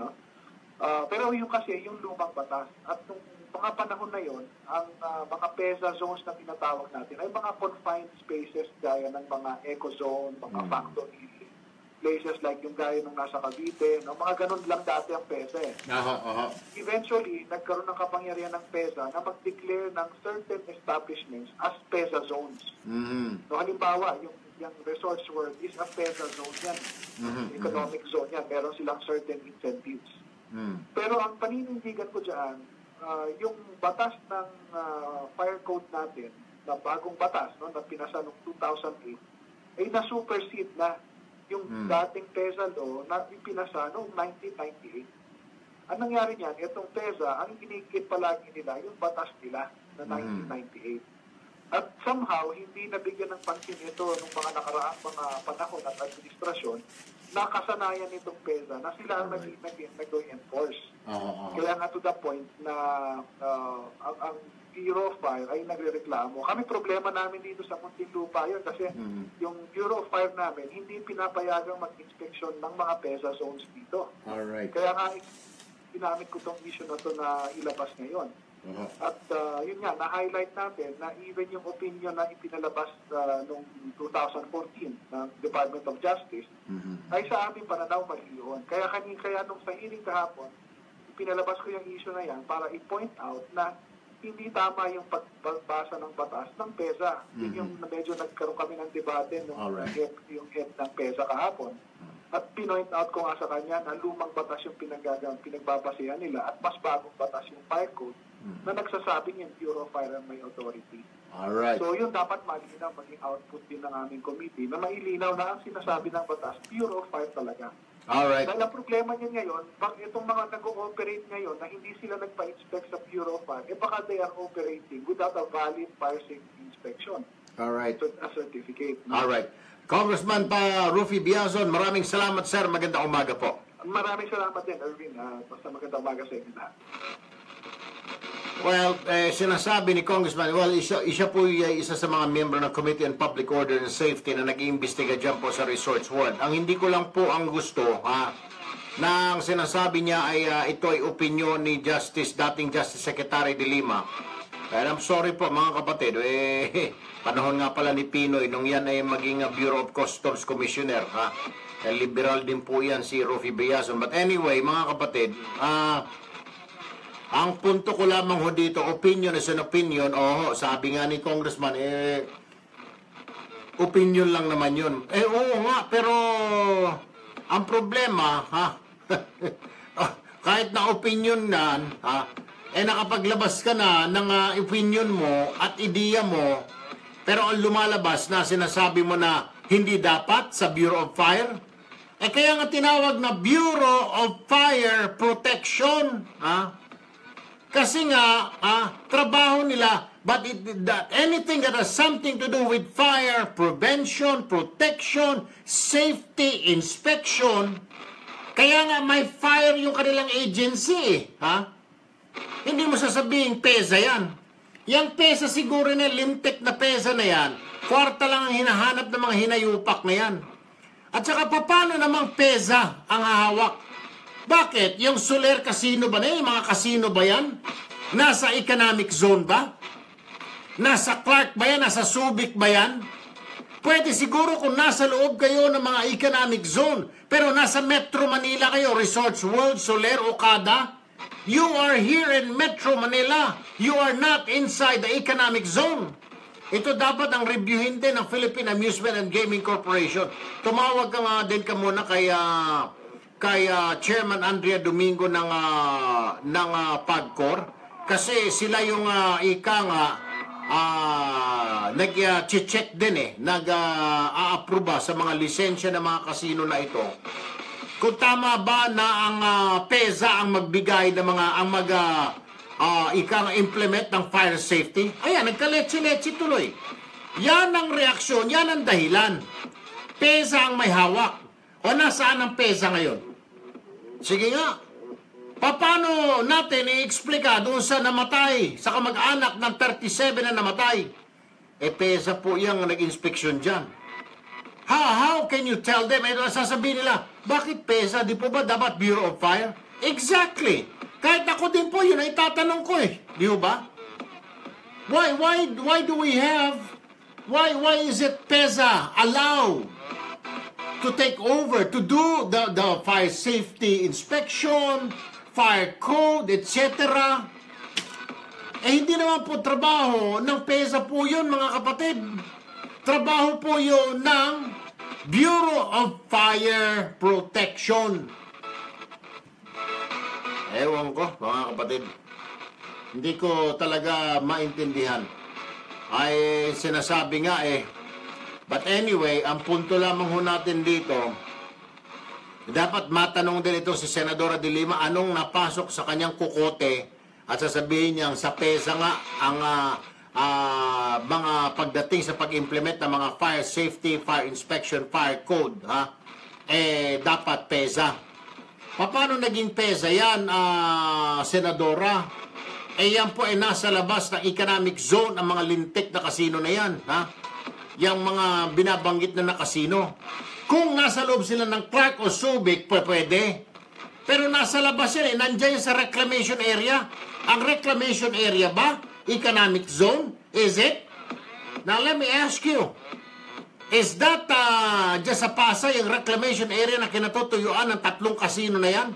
Pero yung kasi, yung lumang batas. At nung mga panahon na yon, ang mga PEZA zones na tinatawag natin ay mga confined spaces gaya ng mga eco zone, mga factory places like yung gaya ng nasa Cavite, mga ganun lang dati ang PEZA. Eventually, nagkaroon ng kapangyarihan ng PEZA na mag-declare ng certain establishments as PEZA zones. So, halimbawa, yung Resorts World is a PEZA zone yan. Economic zone yan. Meron silang certain incentives. Pero ang paninindigan ko dyan, yung batas ng fire code natin, na bagong batas, na pinasa noong 2008, ay na-supersede na yung dating PEZA law na ipinasa noong 1998. Ang nangyari niyan, itong PEZA, ang inikit palagi nila yung batas nila na 1998. At somehow, hindi nabigyan ng pansin ito ng mga nakaraang mga panahon at administrasyon na kasanayan nitong PEZA na sila ang nag-enforce. Kaya nga to the point na ang Bureau of Fire ay nagrereklamo. Kami problema namin dito sa Muntinlupa yun kasi yung Bureau of Fire namin hindi pinapayagang mag-inspection ng mga PEZA zones dito. Alright. Kaya nga ginamit ko tong issue na to na ilabas ngayon. At yun nga, na-highlight natin na even yung opinion na ipinalabas noong 2014 ng Department of Justice ay sa aming pananaw mali yun. Kaya nung sa hearing kahapon, pinalabas ko yung issue na yan para i-point out na hindi tama yung pagbasa ng batas ng PEZA. Yun yung medyo nagkaroon kami ng debate nung yung head ng PEZA kahapon. At pinoint out ko nga sa kanya na lumang batas yung pinagbabasihan nila at mas bagong batas yung fire code na nagsasabing yung Bureau of Fire and may authority. Alright. So yun dapat malinaw, maging output din ng aming committee na mailinaw na ang sinasabi ng batas, Bureau of Fire talaga. Alright. Dahil ang problema niyan ngayon, itong mga nag-ooperate ngayon na hindi sila nagpa-inspect sa Bureau of Fire, baka they are operating without a valid fire safety inspection. Alright. A certificate. No? Alright. Congressman Rufy Biazon, maraming salamat, sir. Magandang umaga po. Maraming salamat din, Erwin. Basta magandang umaga sa inyo lahat. Well, sinasabi ni Congressman, isa po isa sa mga miyembro ng Committee on Public Order and Safety na nag-iimbestiga dyan po sa Resorts World. Ang hindi ko lang po ang gusto, na ang sinasabi niya ay ito ay opinion ni dating Justice Secretary De Lima. And I'm sorry po mga kapatid, panahon nga pala ni Pinoy nung yan ay maging Bureau of Customs Commissioner. Liberal din po yan si Rufy Biazon. But anyway, mga kapatid, ang punto ko lamang ho dito, opinion is an opinion. Sabi nga ni Congressman, opinion lang naman yun. Oo nga, pero ang problema, kahit na opinion na, nakapaglabas ka na ng opinion mo at ideya mo, pero ang lumalabas na sinasabi mo na hindi dapat sa Bureau of Fire, kaya nga tinawag na Bureau of Fire Protection, kasi nga, trabaho nila, but anything that has something to do with fire, prevention, protection, safety, inspection, kaya nga may fire yung kanilang agency, Hindi mo sasabihin PEZA yan. Yang PEZA siguro na limtek na PEZA na yan, kwarta lang ang hinahanap ng mga hinayupak na yan. At saka paano namang PEZA ang hahawak? Bakit? Yung Soler Casino ba na yung mga casino ba yan? Nasa economic zone ba? Nasa Clark ba yan? Nasa Subic ba yan? Pwede siguro kung nasa loob kayo ng mga economic zone, pero nasa Metro Manila kayo, Resorts World, Soler, Okada, You are here in Metro Manila. You are not inside the economic zone. Ito dapat ang reviewin din ng Philippine Amusement and Gaming Corporation. Tumawag ka nga din ka muna kay Chairman Andrea Domingo ng PAGCOR kasi sila yung nag-check din nag-a-approve sa mga lisensya ng mga kasino na ito. Kung tama ba na ang PEZA ang magbigay ng mga implement ng fire safety? Ayan, nagkaletse-letse tuloy. Yan ang reaksyon, yan ang dahilan. PEZA ang may hawak. O nasaan ang PEZA ngayon? Sige nga. Paano natin i-explika doon sa namatay, sa kamag-anak ng 37 na namatay? PEZA po yung nag-inspeksyon dyan. How can you tell them? Sasabihin nila, bakit PEZA? Di po ba dapat Bureau of Fire? Exactly. Kahit ako din po, yun ay tatanong ko Di ba? Why do we have, why is it PEZA allowed to take over, to do the fire safety inspection, fire code, etc.? Hindi naman po trabaho ng PEZA po yun, mga kapatid. Trabaho po yun ng Bureau of Fire Protection. Ewan ko, mga kapatid. Hindi ko talaga maintindihan. Ay sinasabi nga But anyway, ang punto lamang ho natin dito, dapat matanong din ito si Senadora De Lima, anong napasok sa kanyang kukote at sasabihin niyang sa PEZA nga ang mga pagdating sa pag-implement ng mga fire safety, fire inspection, fire code, dapat PEZA. Paano naging PEZA yan, Senadora? Yan po nasa labas ng economic zone ang mga lintik na kasino na yan, Yang mga binabanggit na kasino. Kung nasa loob sila ng Clark o Subic, pwede. Pero nasa labas yan nandiyan sa reclamation area. Ang reclamation area ba? Economic zone? Is it? Now let me ask you, is that just sa Pasay, yung reclamation area na kinatutuyuan ng 3 kasino na yan?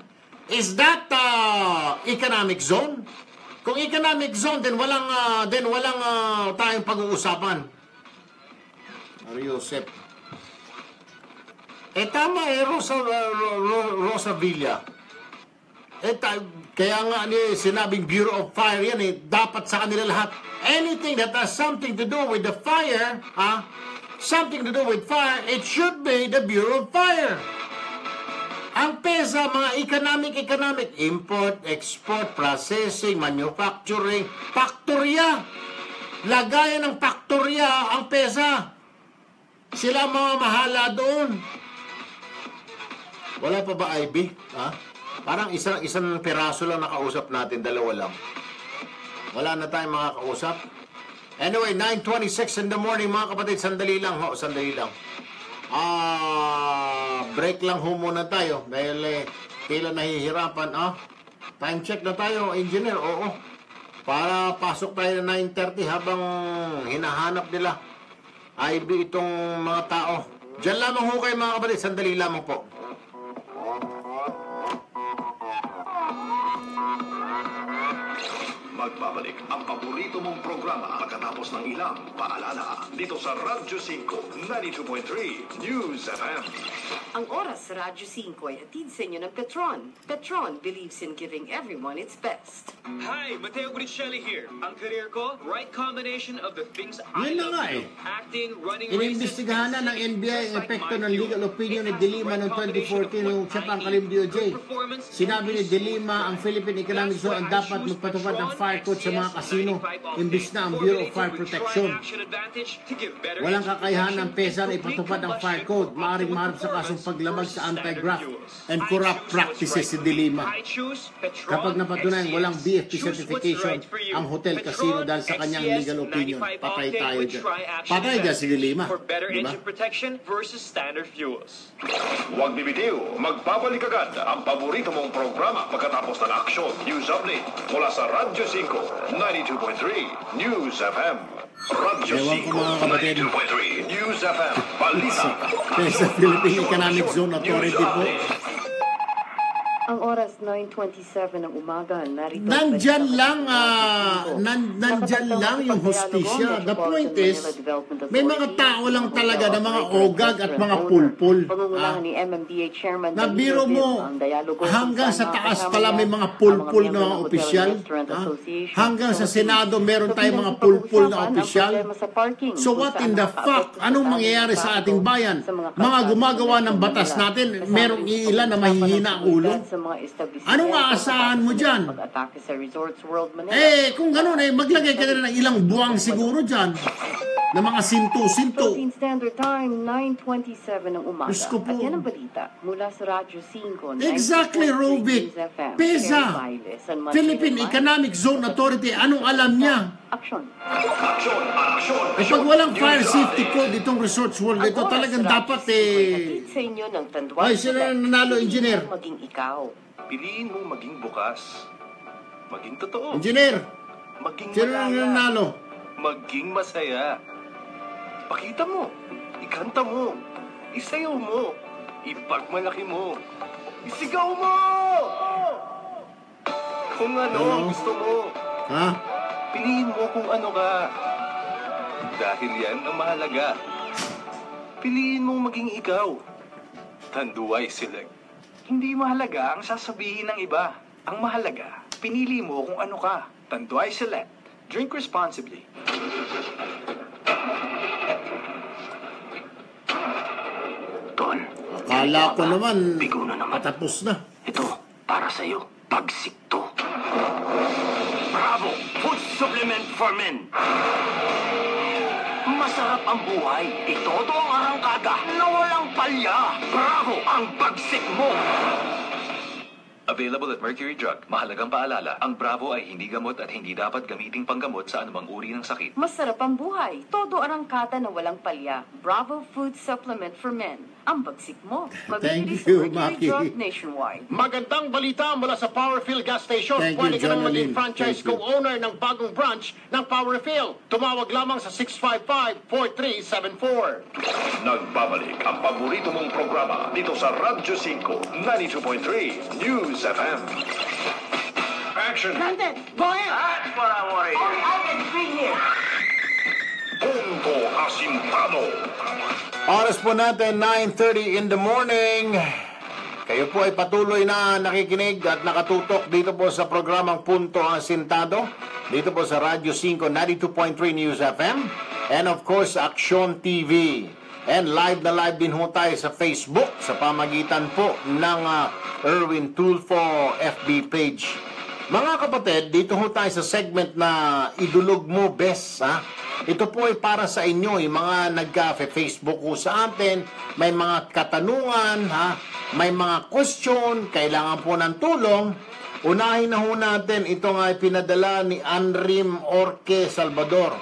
Is that economic zone? Kung economic zone, then walang tayong pag-uusapan. Joseph. Tama Rosa Villa. Kaya nga sinabing Bureau of Fire yan dapat sa kanila lahat. Anything that has something to do with the fire, something to do with fire, it should be the Bureau of Fire. Ang PEZA, mga economic, import, export, processing, manufacturing, faktorya. Lagayan ng faktorya ang PEZA. Sila mga mahala doon. Wala pa ba IB? Parang isang piraso lang nakausap natin, 2 lang. Wala na tayong makakausap. Anyway, 9:26 in the morning, mga kapatid. Sandali lang. Break lang ho muna tayo. Dahil kailan nahihirapan. Time check na tayo, engineer. Oo. Para pasok tayo na 9:30 habang hinahanap nila IB itong mga tao. Diyan lamang ho kayo, mga kapatid. Sandali lamang po. Magbabalik ang paborito mong programa pagkatapos ng ilang paalala dito sa Radyo 5 92.3 News FM. Ang oras sa Radyo 5 ay hatid sa inyo ng Petron. Petron believes in giving everyone its best. Hi, Mateo Guricelli here. Ang career ko, right combination of the things I Yun na nga love to do. Acting, running Inimbestigahan na ng NBI ang epekto ng legal opinion ni De Lima noong 2014 nung siya pang kalim DOJ. Sinabi ni De Lima ang Philippine Economic Zone ang dapat magpatupad ng fire code sa mga kasino imbis na ang Bureau of Fire Protection. Walang kakayahan ng PEZA na ipatupad ang fire code. Maaaring maharap sa kasong paglabag sa anti-graft and corrupt practices si De Lima. Kapag napatunayan walang BFP certification ang hotel casino dahil sa kanyang legal opinion, patay tayo dyan. Patay dyan si De Lima. Diba? Huwag bibitiw, magbabalik agad ang paborito mong programa pagkatapos ng aksyon, news update mula sa Radyo 5 92.3 News FM. Radyo 5 92.3 News FM. Balita. Sa Philippine Economic Zone Authority po. Ang oras 9:27 ng umaga. Narito Nandyan lang, nandyan lang yung hustisya. The point is, may mga tao lang talaga na mga ogag at mga pulpul. ni MMDA Chairman Nabiro mo, hanggang sa taas pala may mga pulpul na mga opisyal. Hanggang sa Senado, meron tayong mga pulpul na opisyal. So what in the fuck? Anong mangyayari sa ating bayan? Mga gumagawa ng batas natin, merong ilan na mahihina ang ulo. Anong aasahan mo dyan? Kung gano'n, maglagay ka na ng ilang buwang siguro dyan. Na mga sinto-sinto. Standard Time, 9:27 ng umaga. Gusto po. At yan ang balita mula sa Radyo 5. Exactly, Rovic. PEZA, Philippine Economic Zone Authority, anong alam niya? Aksyon. Pag walang fire safety code itong Resorts World, ito talagang dapat sa inyo ng Tanduay. Ay, sila na nanalo, engineer. Maging ikaw. Piliin mong maging bukas. Maging totoo. Engineer. Maging sila na nanalo. Maging masaya. Pakita mo. Ikanta mo. Isayaw mo. Ipagmalaki mo. Isigaw mo! Kung ano ang gusto mo. Ha? Piliin mo kung ano ka. Dahil yan ang mahalaga. Piliin mong maging ikaw. Tanduay Select. Hindi mahalaga ang sasabihin ng iba. Ang mahalaga, pinili mo kung ano ka. Tanduay Select. Drink responsibly. Ton. Akala ko naman, patapos na. Ito, para sa'yo. Pagsikto. Bravo! Food supplement for men. Masarap ang buhay. Itodo ang arangkada na walang palya. Bravo! Ang pagsik mo. Available at Mercury Drug. Mahalagang paalala, ang Bravo ay hindi gamot at hindi dapat gamiting panggamot sa anumang uri ng sakit. Masarap ang buhay. Todo arangkada na walang palya. Bravo Food Supplement for Men. Ang bagsik mo. Mabibili sa Mercury Drug nationwide. Magandang balita mula sa Powerfill Gas Station. Pwede ka nang maging franchise co-owner ng bagong branch ng Powerfill. Tumawag lamang sa 655-4374. Nagbabalik ang paborito mong programa dito sa Radyo 5, 92.3 News FM. Action! London, go ahead! That's what I want to hear. I can speak here. Punto Asintado. Oras po natin, 9:30 in the morning. Kayo po ay patuloy na nakikinig at nakatutok dito po sa programang Punto Asintado. Dito po sa Radyo 5, 92.3 News FM. And of course, Aksyon TV. And live na live din ho tayo sa Facebook sa pamagitan po ng Erwin Tulfo FB page. Mga kapatid, dito ho tayo sa segment na Idulog Mo Best, ha? Ito po ay para sa inyo, yung mga nagka-Facebook ho sa atin, may mga katanungan, ha? May mga question, kailangan po ng tulong. Unahin na ho natin, ito nga ay pinadala ni Anrim Orque Salvador.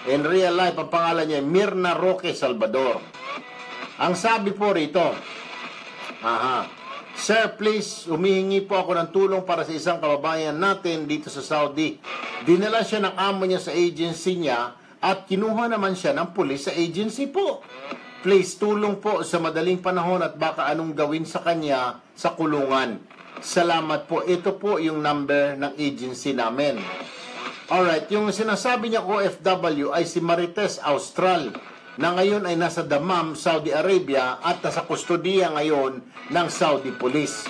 In real life, ang pangalan niya, Mirna Roque Salvador. Ang sabi po rito, Sir, please, humihingi po ako ng tulong para sa isang kababayan natin dito sa Saudi. Dinala siya ng amo niya sa agency niya at kinuha naman siya ng pulis sa agency po. Please, tulong po sa madaling panahon at baka anong gawin sa kanya sa kulungan. Salamat po. Ito po yung number ng agency namin. Alright, yung sinasabi niya OFW ay si Marites Austral na ngayon ay nasa Dammam, Saudi Arabia at nasa kustodiya ngayon ng Saudi Police.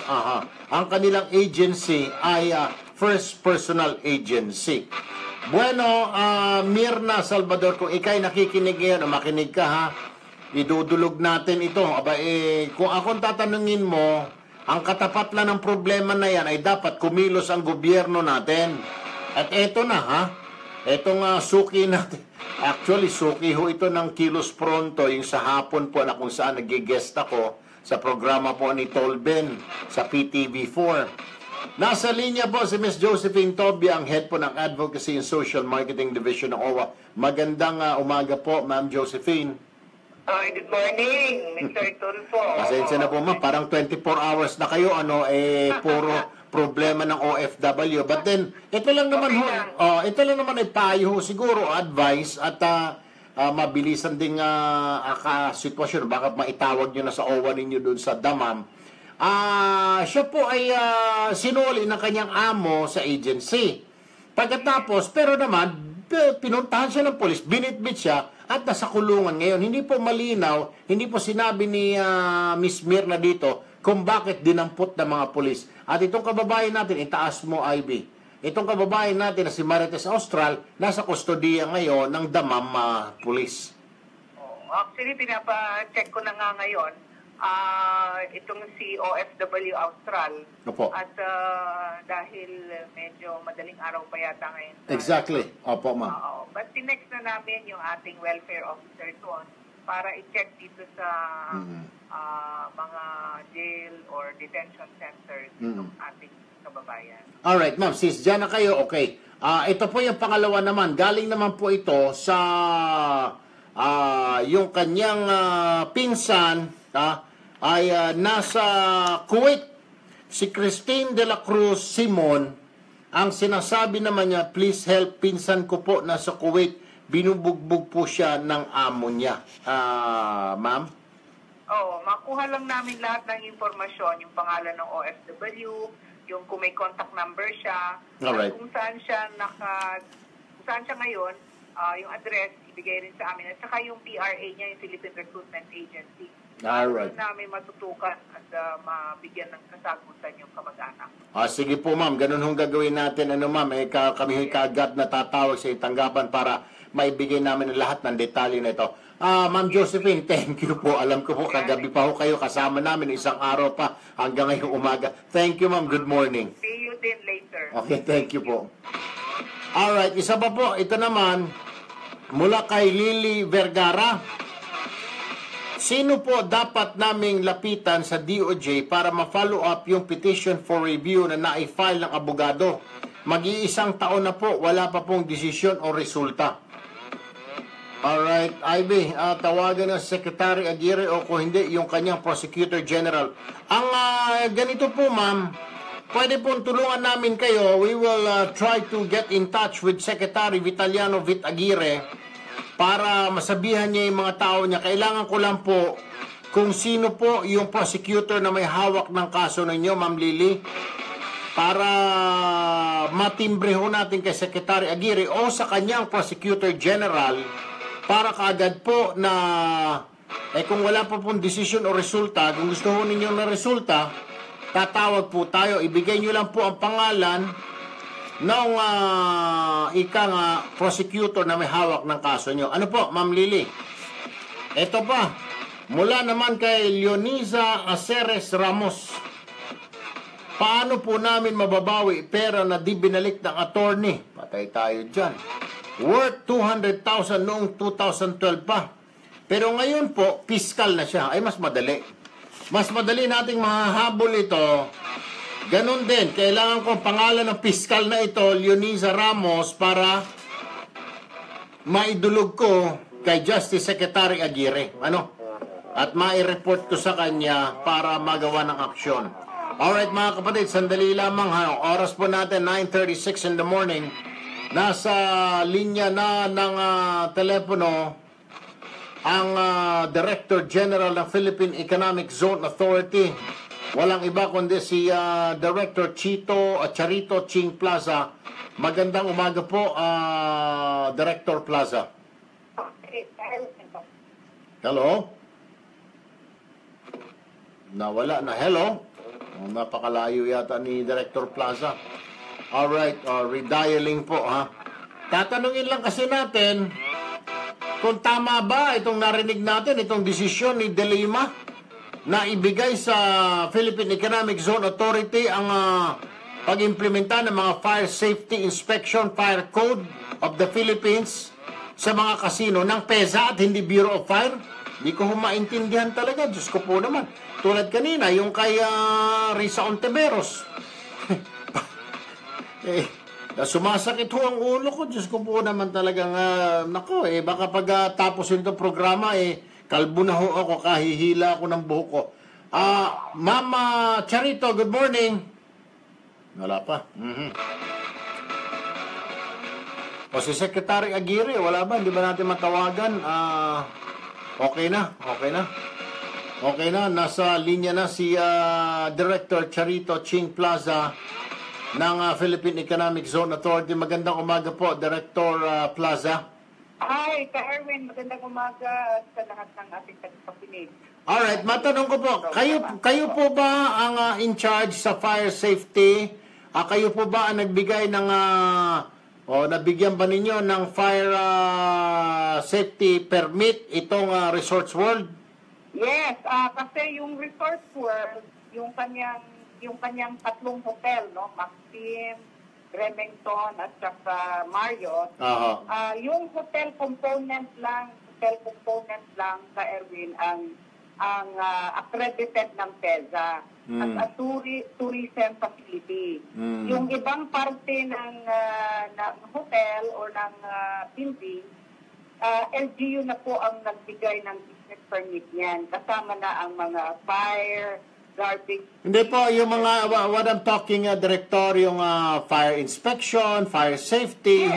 Ang kanilang agency ay First Personal Agency. Bueno, Mirna Salvador, kung ikay nakikinig ngayon o makinig ka ha, idudulog natin ito. Kung akong tatanungin mo, ang katapat lang ng problema na yan ay dapat kumilos ang gobyerno natin. At eto na ha, etong suki natin. Actually, suki ho ito ng Kilos Pronto, yung sa hapon po na kung saan nag-guest ako sa programa po ni Tolben sa PTV4. Nasa linya po si Ms. Josephine Tobia, ang head po ng Advocacy and Social Marketing Division ng OWA. Magandang umaga po, Ma'am Josephine. Good morning, Mr. Tulfo. Pasensya na po, ma'am. Parang 24 hours na kayo, puro problema ng OFW. But then, ito lang naman ay payo ho, siguro, advice at mabilisan ding sitwasyon. Baka maitawag nyo na sa OWA ninyo doon sa Dammam. siya po ay sinuli ng kanyang amo sa agency. Pagkatapos, pero naman, pinuntahan siya ng polis, binitbit siya, at nasa kulungan ngayon. Hindi po malinaw, hindi po sinabi ni Miss Mirna dito kung bakit dinampot ng mga polis. At itong kababayan natin, itaas mo, Ivy. Itong kababayan natin na si Marites Austral, nasa kustodiya ngayon ng Damam Police. Actually, pinapa-check ko na nga ngayon itong si OFW Austral. Opo. At dahil medyo madaling araw pa yata ngayon. Exactly. Opo, ma'am. But tinext na namin yung ating welfare officer doon para i-check dito sa mga jail or detention centers itong ating kababayan. Alright, ma'am. Since dyan na kayo, okay. Ito po yung pangalawa naman. Galing naman po ito sa yung kanyang pinsan ay nasa Kuwait. Si Christine de la Cruz Simon, ang sinasabi naman niya, please help, pinsan ko po nasa Kuwait. Binubugbog po siya ng amo niya. Ma'am? Oo, makuha lang namin lahat ng informasyon, yung pangalan ng OFW, yung kung may contact number siya, alright, kung saan siya kung saan siya ngayon, yung address, ibigay rin sa amin, at saka yung PRA niya, yung Philippine Recruitment Agency. Alright. Namin matutukan at mabigyan ng kasagutan yung kamag-anak. Sige po, ma'am. Ganun hong gagawin natin. Ma'am, kami kagad natatawag sa tanggapan para maibigay namin lahat ng detalye na ito. Ma'am Josephine, thank you po. Alam ko po, kagabi pa ho kayo kasama namin. Isang araw pa hanggang ngayong umaga. Thank you, ma'am. Good morning. See you din later. Okay, thank you po. Alright, isa pa po. Ito naman, mula kay Lily Vergara. Sino po dapat naming lapitan sa DOJ para ma-follow up yung petition for review na na-file ng abogado? Mag-iisang taon na po, wala pa pong desisyon o resulta. Alright, Ivy, tawagan ng Secretary Aguirre o kung hindi, yung kanyang Prosecutor General. Ang ganito po, ma'am, pwede pong tulungan namin kayo. We will try to get in touch with Secretary Vitaliano Vit Aguirre para masabihan niya yung mga tao niya. Kailangan ko lang po kung sino po yung prosecutor na may hawak ng kaso ninyo, Ma'am Lily, para matimbre ho natin kay Secretary Aguirre o sa kanyang Prosecutor General para kaagad po na kung wala pa pong decision o resulta, kung gusto ho ninyo na resulta, tatawag po tayo. Ibigay nyo lang po ang pangalan ng prosecutor na may hawak ng kaso nyo. Ano po, Ma'am Lily? Ito pa, mula naman kay Leoniza Aceres Ramos. Paano po namin mababawi pera na di binalik ng attorney? Patay tayo dyan. Worth 200,000 noong 2012 pa. Pero ngayon po, fiscal na siya. Ay, mas madali. Mas madali nating mahahabol ito. Ganon din, kailangan ko pangalan ng piskal na ito, Leoniza Ramos, para maidulog ko kay Justice Secretary Aguirre. At mai-report ko sa kanya para magawa ng aksyon. Alright mga kapatid, sandali lamang ha. Oras po natin, 9:36 in the morning. Nasa linya na ng telepono ang Director General ng Philippine Economic Zone Authority. Walang iba kundi si Director Charito Ching Plaza. Magandang umaga po, Director Plaza. Hello? Nawala na. Hello? Napakalayo yata ni Director Plaza. Alright, redialing po ha. Tatanungin lang kasi natin kung tama ba itong narinig natin, itong desisyon ni De Lima na ibigay sa Philippine Economic Zone Authority ang pag-implementa ng mga Fire Safety Inspection Fire Code of the Philippines sa mga kasino ng PEZA at hindi Bureau of Fire. Hindi ko maintindihan talaga. Diyos ko po naman. Tulad kanina, yung kay Risa Ontiveros. Sumasakit ho ang ulo ko. Diyos ko po naman talagang, baka pag tapos yung programa, kalbo na ho ako, kahihila ako ng buhok ko. Mama Charito, good morning. Wala pa. O si Secretary Aguirre, wala ba? Hindi ba natin matawagan? Okay na. Okay na, nasa linya na si Director Charito Ching Plaza ng Philippine Economic Zone Authority. Magandang umaga po, Director Plaza. Hi, Ka-Erwin. Magandang umaga sa lahat ng ating tagapakinig. Alright, matanong ko po, kayo po ba ang in charge sa fire safety? Kayo po ba ang nagbigay ng, nabigyan ba ninyo ng fire safety permit itong Resorts World? Yes, kasi yung Resorts World, yung kanyang tatlong hotel, no, Maxim, Remington at saka Marriott. Yung hotel component lang sa Erwin ang accredited ng TESA as a tourism facility. Yung ibang parte ng hotel or ng building, LGU na po ang nagbigay ng business permit niyan. Kasama na ang mga fire, garbage. Hindi po, yung mga, what I'm talking, Director, yung fire inspection, fire safety,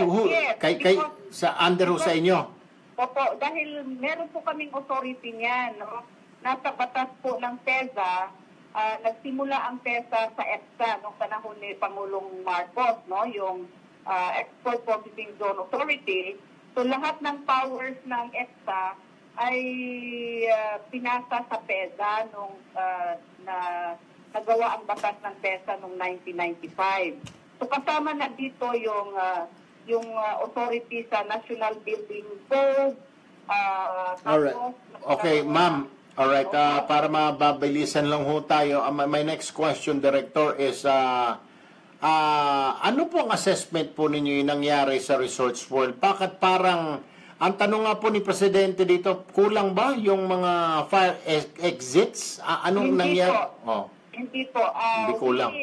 sa inyo? Opo, dahil meron po kaming authority niyan, no? Nasa batas po ng TESA, nagsimula ang TESA sa EPSA noong panahon ni Pangulong Marcos, no? Yung Export Processing Zone Authority. So lahat ng powers ng EPSA ay pinasa sa TESA nung nagawa ang batas ng TESA noong 1995. So kasama na dito yung authority sa National Building Code. Alright. Okay, ma'am. Alright, para mababilisan lang ho tayo, my next question, Director, is ano po ang assessment po ninyo yung nangyari sa Resorts World? Bakit parang, ang tanong nga po ni Presidente dito, kulang ba yung mga fire exits? Anong Hindi nangyari? Po. Hindi po. Hindi kulang.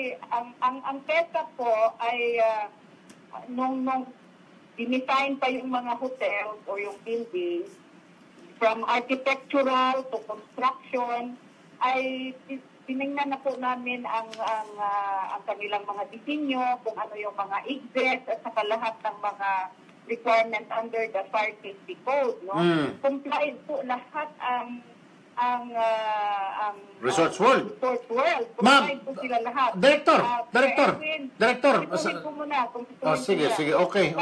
Ang TESA po ay nung dinisign pa yung mga hotels o yung buildings, from architectural to construction, ay tinignan na po namin ang kanilang mga disenyo, kung ano yung mga exits at saka lahat ng mga requirements under the Fire Safety Code, no? Complied po lahat ang Resorts World. Resorts World. Ma'am, Complied po sila lahat. Director. Ituloy po muna. Sige, okay.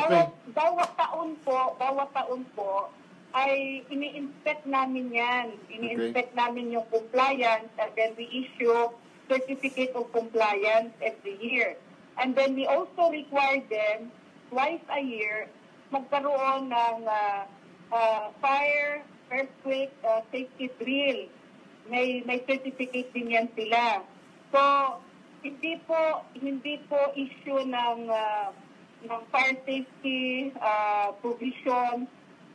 Bawat taon po, ay ini-inspect namin yan. Ini-inspect namin yung compliance and then we issue certificate of compliance every year. And then we also require them twice a year magkaroon ng fire, earthquake, safety drill. May certificate din yan sila. So, hindi po issue ng fire safety provision,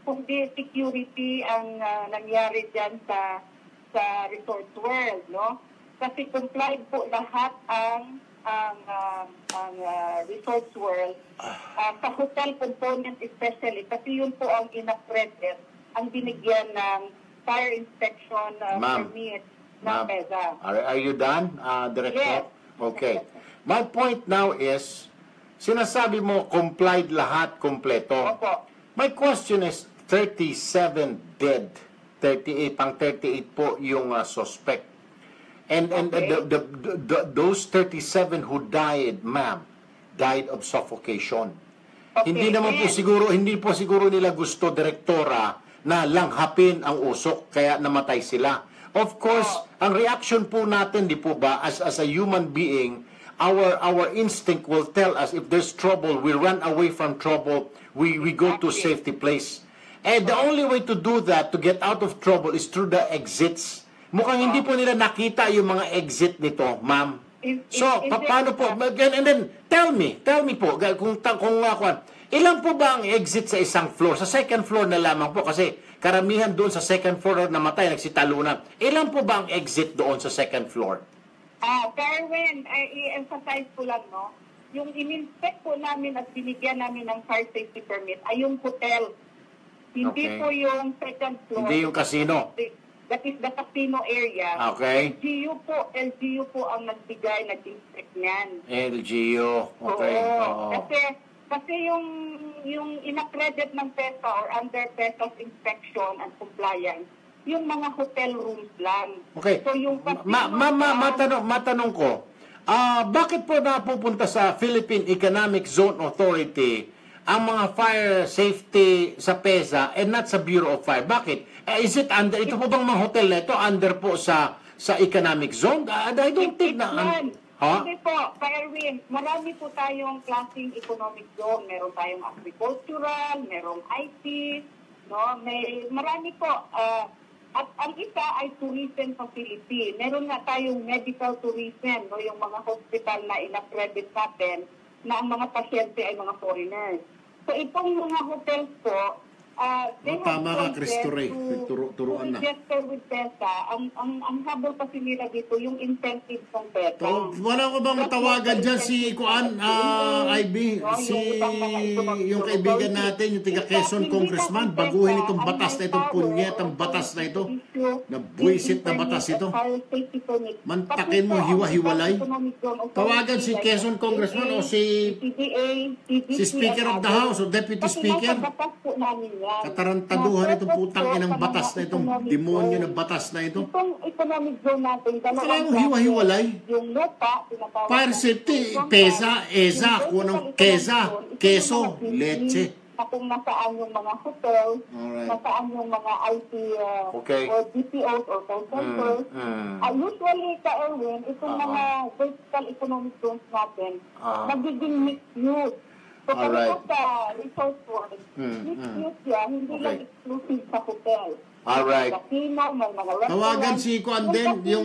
kundi security ang nangyari dyan sa Resorts World, no? Kasi complied po lahat ang Resorts World sa hotel component especially, kasi yun po ang inaccredited, ang binigyan ng fire inspection permit ng TESA. Are you done, Director? Yes. Okay. My point now is, sinasabi mo complied lahat, kompleto. Opo. My question is, 37 dead. 38 po yung suspect. And those 37 who died, ma'am, died of suffocation. Hindi po siguro nila gusto, Direktora, na langhapin ang usok, kaya namatay sila. Of course, ang reaction po natin, di po ba, as a human being, our instinct will tell us if there's trouble, we run away from trouble, we go to safety place. And the only way to do that, to get out of trouble, is through the exits. Mukhang hindi po nila nakita yung mga exit nito, ma'am. So, paano po? And then, tell me po, kung ilan po ba ang exit sa isang floor? Sa second floor na lamang po, kasi karamihan doon sa second floor namatay, nagsitalunan. Ilan po ba ang exit doon sa second floor? Darwin, i-emphasize ko lang, no? Yung in-inspect po namin at binigyan namin ng fire safety permit ay yung hotel. Hindi po yung second floor. Hindi yung casino. That is the casino area. Okay. LGU po ang nagbigay, nag-inspect niyan. LGU. Okay. Oo. Kasi yung inaccredit ng PESA or under PESA's inspection and compliance, yung mga hotel rooms lang. Okay. So yung matanong ko, bakit po napupunta sa Philippine Economic Zone Authority ang mga fire safety sa PEZA and not sa Bureau of Fire? Bakit? Is it under, ito po bang mga hotel na ito under po sa economic zone? I don't think na... Hindi po, Erwin, marami po tayong klaseng economic zone. Meron tayong agricultural, merong IT, no? Marami po. At ang isa ay tourism facility. Meron nga tayong medical tourism, no? Yung mga hospital na ina-credit natin na ang mga pasyente ay mga foreigners. So itong mga hotels po, tama ka, Cristo Rey. Turuan na. Register with PEZA. Ang habol kasi nila dito, yung incentive ng PEZA. Wala ko bang tawagan dyan si Kuan, IB, yung kaibigan natin, yung tiga Quezon Congressman, baguhin itong batas na itong punyetang batas na ito. Nabuisit na batas ito. Mantakin mo, hiwa-hiwalay. Tawagan si Quezon Congressman o si Speaker of the House o Deputy Speaker. Katarantaduhan itong putang inang batas na itong demonyo na batas na ito. Itong economic zone natin, kailangan hiwa-hiwalay. Yung lupa, fire safety, PEZA, EZA, kung anong KEZA, keso, leche. Kung nasaan yung mga hotel, nasaan yung mga IT or DPOs or call centers. Usually, Erwin, itong mga vertical economic zones natin, nagiging mixed use. So, kami po sa resource world, mixed use yan, hindi lang exclusive sa hotel. Alright. Tawagan si Kuan din, yung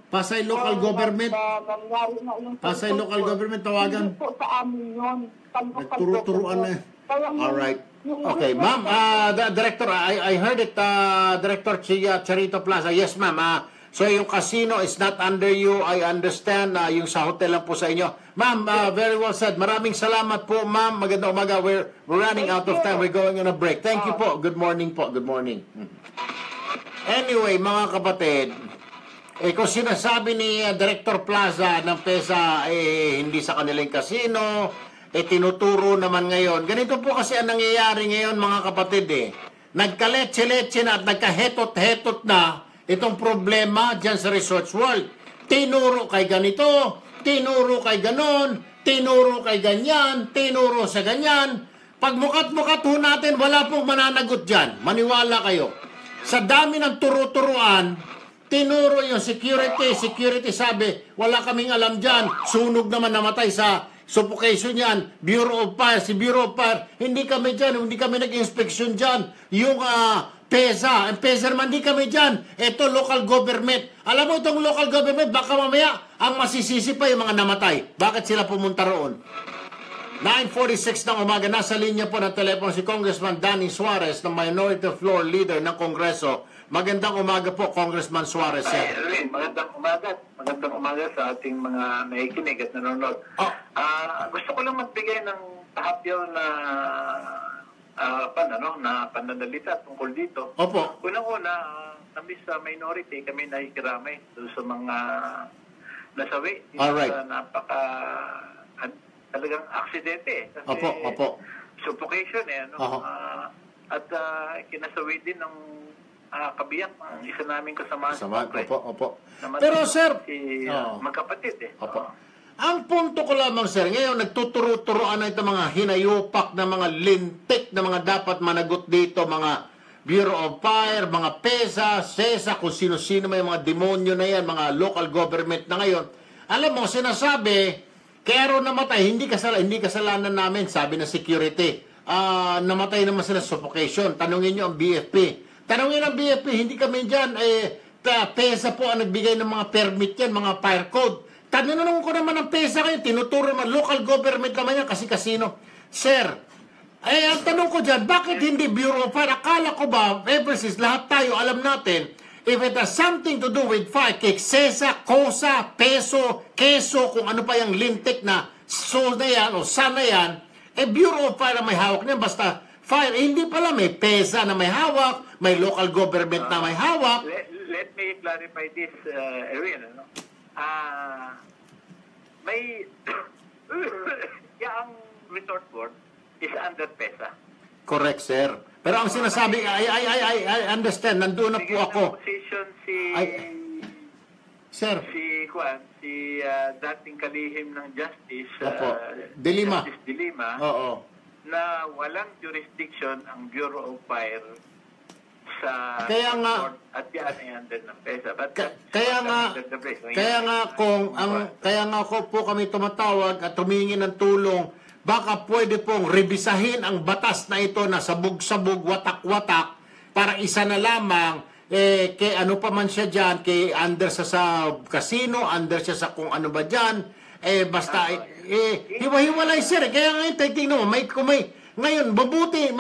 Pasay Local Government. Pasay Local Government, tawagan. Hindi po sa amin yun. Nagturo-turuan na. Alright. Okay, ma'am, Director, I heard it, Director Charito Plaza. Yes, ma'am. So yung casino is not under you. I understand. Yung sa hotel lang po sa inyo. Ma'am, very well said. Maraming salamat po, ma'am. Magandang umaga. We're running out of time. We're going on a break. Thank you po. Good morning po. Good morning. Anyway, mga kapatid, kung sinasabi ni Director Plaza ng PEZA, hindi sa kanilang casino, tinuturo naman ngayon. Ganito po kasi ang nangyayari ngayon, mga kapatid. Nagkaletse-letse na at nagkahetot-hetot na itong problema dyan sa Resorts World. Tinuro kay ganito, tinuro kay ganon, tinuro kay ganyan, tinuro sa ganyan. Pag mukat-mukat ho natin, wala pong mananagot dyan. Maniwala kayo. Sa dami ng turo-turuan, tinuro yung security sabi, wala kaming alam dyan. Sunog naman, namatay sa suffocation yan. Bureau of Fire, si Bureau of Fire, hindi kami dyan, hindi kami nag-inspection dyan. Yung PEZA, ang PEZA naman, hindi kami dyan. Ito, local government. Alam mo itong local government, baka mamaya, ang masisisi pa yung mga namatay. Bakit sila pumunta roon? 9:46 ng umaga, nasa linya po ng telepono si Congressman Danny Suarez, ng Minority Floor Leader ng Kongreso. Magandang umaga po, Congressman Suarez. Magandang umaga. Magandang umaga sa ating mga nakikinig at nanonood. Gusto ko lang magbigay ng tahapyaw na pananalita tungkol dito. Opo. Unang-una, kami sa minority, kami nakikiramay doon sa mga nasawi. Alright. Sa talagang aksidente. Kasi opo. Suffocation at kinasawi din ng kabiyak ang isa namin kasama sa Opo. Pero sir, magkapatid Opo. Ang punto ko lamang, sir, ngayon nagtuturo-turoan na itong mga hinayupak na mga lintik na mga dapat managot dito, mga Bureau of Fire, mga PEZA, SESA, kung sino-sino may mga demonyo na yan, mga local government na ngayon. Alam mo, sinasabi, kaya ro namatay, hindi kasalanan namin, sabi ng security. Namatay naman sila suffocation. Tanungin nyo ang BFP. Tanungin ang BFP, hindi kami dyan, PEZA po ang nagbigay ng mga permit yan, mga fire code. Tanong ko naman ang PEZA kayo, tinuturo naman, local government naman yan, kasi casino. Sir, ang tanong ko dyan, bakit hindi Bureau of Fire? Akala ko ba, ever since lahat tayo alam natin, if it has something to do with fire, SESA, COSA, PESO, KESO, kung ano pa yung lintik na so na yan o sana yan, Bureau of Fire na may hawak niyan, basta fire. Hindi pala, may PEZA na may hawak, may local government na may hawak. Let me clarify this, Erin. May ang resort board is under PEZA. Correct, sir. Pero ang sinasabi, I understand, nandun na po ako. Position Sir. si dating kalihim ng Justice, Dilima. Justice Dilima, na walang jurisdiction ang Bureau of Fire sa court at yan ay under ng PESA. Kaya nga po kami tumatawag at humingi ng tulong, baka pwede pong rebisahin ang batas na ito na sabog-sabog, watak-watak, para isa na lamang, kay ano pa man siya dyan, kay under sa casino, under siya sa kung ano ba dyan, basta, hiwa-hiwalay sir. Kaya ngayon, tingnan mo, ngayon, mabuti,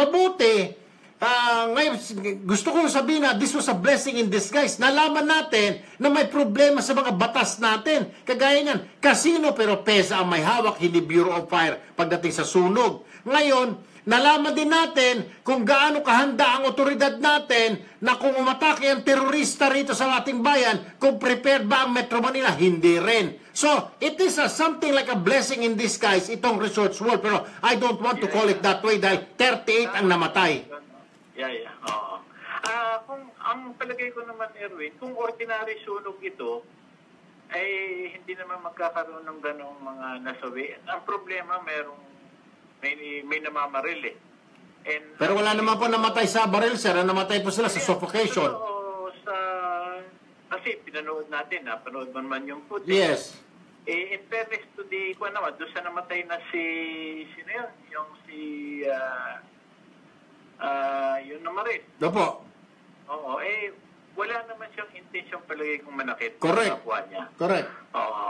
ngayon, gusto kong sabihin na this was a blessing in disguise. Nalaman natin na may problema sa mga batas natin. Kagaya niyan, casino pero PESA ang may hawak, hindi Bureau of Fire pagdating sa sunog. Ngayon, nalaman din natin kung gaano kahanda ang otoridad natin na kung umatake ang terorista rito sa ating bayan, kung prepared ba ang Metro Manila, hindi rin. So, it is something like a blessing in disguise, itong Resorts World. Pero I don't want to call it that way dahil 38 ang namatay. Oo. Kung ang palagay ko naman, Erwin, kung ordinary sunog ito, ay hindi naman magkakaroon ng ganong mga nasawi. Ang problema, may namamaril Pero wala naman po namatay sa baril, sir. Namatay po sila sa suffocation. Kasi pinanood natin, panood man yung footage. Yes. In fairness to the, doon sa namatay na sino yun? Yung yun namaril. Opo. Oo, wala naman siyang intention palagay kong manakit. Correct. Niya. Correct. Oo,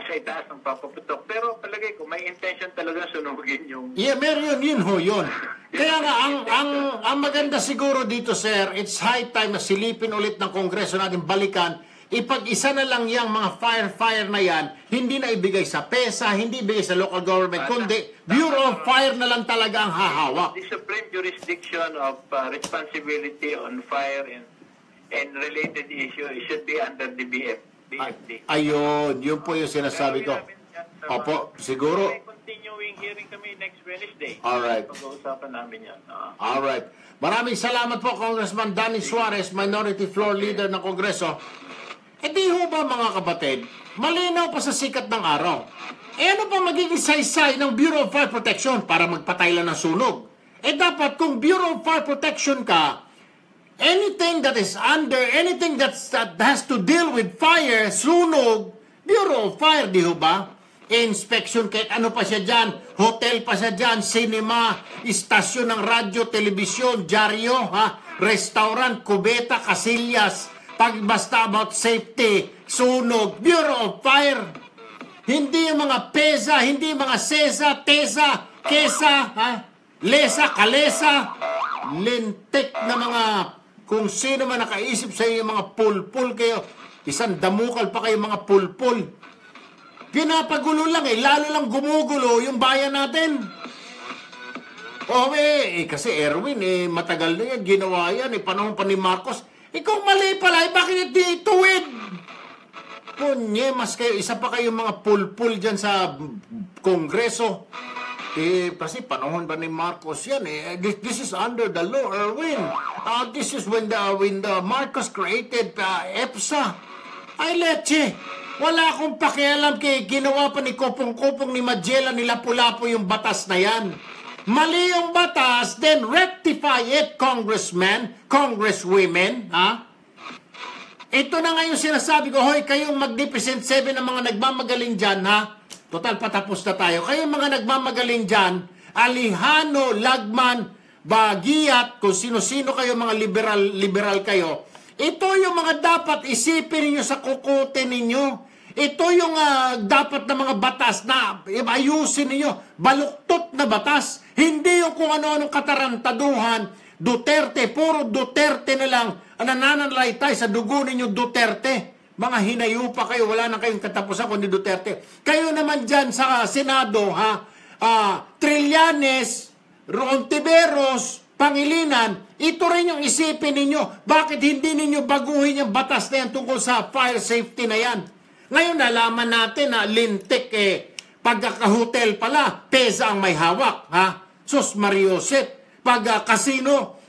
sa itaas ng papaputok. Pero palagay ko, may intention talaga sunugin yung... Yeah, meron yun. Kaya nga, ang maganda siguro dito, sir, it's high time na silipin ulit ng Kongreso natin, balikan, ipag-isa na lang yung mga fire na yan, hindi na ibigay sa PESA, hindi ibigay sa local government, kundi Bureau of Fire na lang talaga ang hahawak. The supreme jurisdiction of responsibility on fire and related issue should be under the BFD. Ayun, yun po yung sinasabi ko. Opo, siguro. May continuing hearing kami next Wednesday. Alright. Pag-uusapan namin yan. Alright. Maraming salamat po, Congressman Danny Suarez, Minority Floor Leader ng Kongreso. Di ho ba, mga kapatid, malinaw pa sa sikat ng araw. Ano pa magiging saysay ng Bureau of Fire Protection para magpatay lang ng sunog? Dapat kung Bureau of Fire Protection ka, anything that has to deal with fire, sunog, Bureau of Fire, di ho ba? Inspection, kahit ano pa siya dyan, hotel pa siya dyan, cinema, istasyon ng radyo, telebisyon, dyaryo, restaurant, kubeta, kasillas, pagbasta about safety, sunog, Bureau of Fire. Hindi yung mga PESA, hindi yung mga SESA, TESA, KESA, LESA, KALESA, lintik na mga, kung sino man nakaisip sa iyo, mga pulpul kayo, isang damukal pa kayo mga pulpul. Pinapagulo lang lalo lang gumugulo yung bayan natin. Kasi Erwin, matagal na yan, ginawa yan, panahon pa ni Marcos. Kung mali pala, bakit hindi ituwid? Mas kayo, isa pa kayong mga pulpul dyan sa Kongreso. Kasi panahon ba ni Marcos yan this is under the law, Erwin. This is when the Marcos created EPSA. Ay, leche. Wala akong pakialam kay ginawa pa ni Kopong-Kopong ni Magellan ni Lapu-Lapu yung batas na yan. Mali yung batas, then rectify it, congressmen, congresswomen, Ito na nga yung sinasabi ko, hoy, kayong Magnificent 7 na mga nagmamagaling dyan, Total, patapos na tayo. Kayong mga nagmamagaling dyan, Alejandro, Lagman, Baguiat, kung sino-sino kayo, mga liberal kayo, ito yung mga dapat isipin ninyo sa kukote ninyo. Ito yung dapat na mga batas na ayusin ninyo. Baluktot na batas. Hindi yung kung ano-anong katarantaduhan. Duterte, puro Duterte na lang. Nananalaytay sa dugo ninyo Duterte. Mga hinayupa kayo, wala na kayong katapusan kundi Duterte. Kayo naman dyan sa Senado, Trillanes, Rontiveros, Pangilinan, ito rin yung isipin ninyo. Bakit hindi ninyo baguhin yung batas na yan tungkol sa fire safety na yan? Ngayon, nalaman natin na lintik pagkakahotel pala, PESA ang may hawak, Sus Marioset. Pag casino,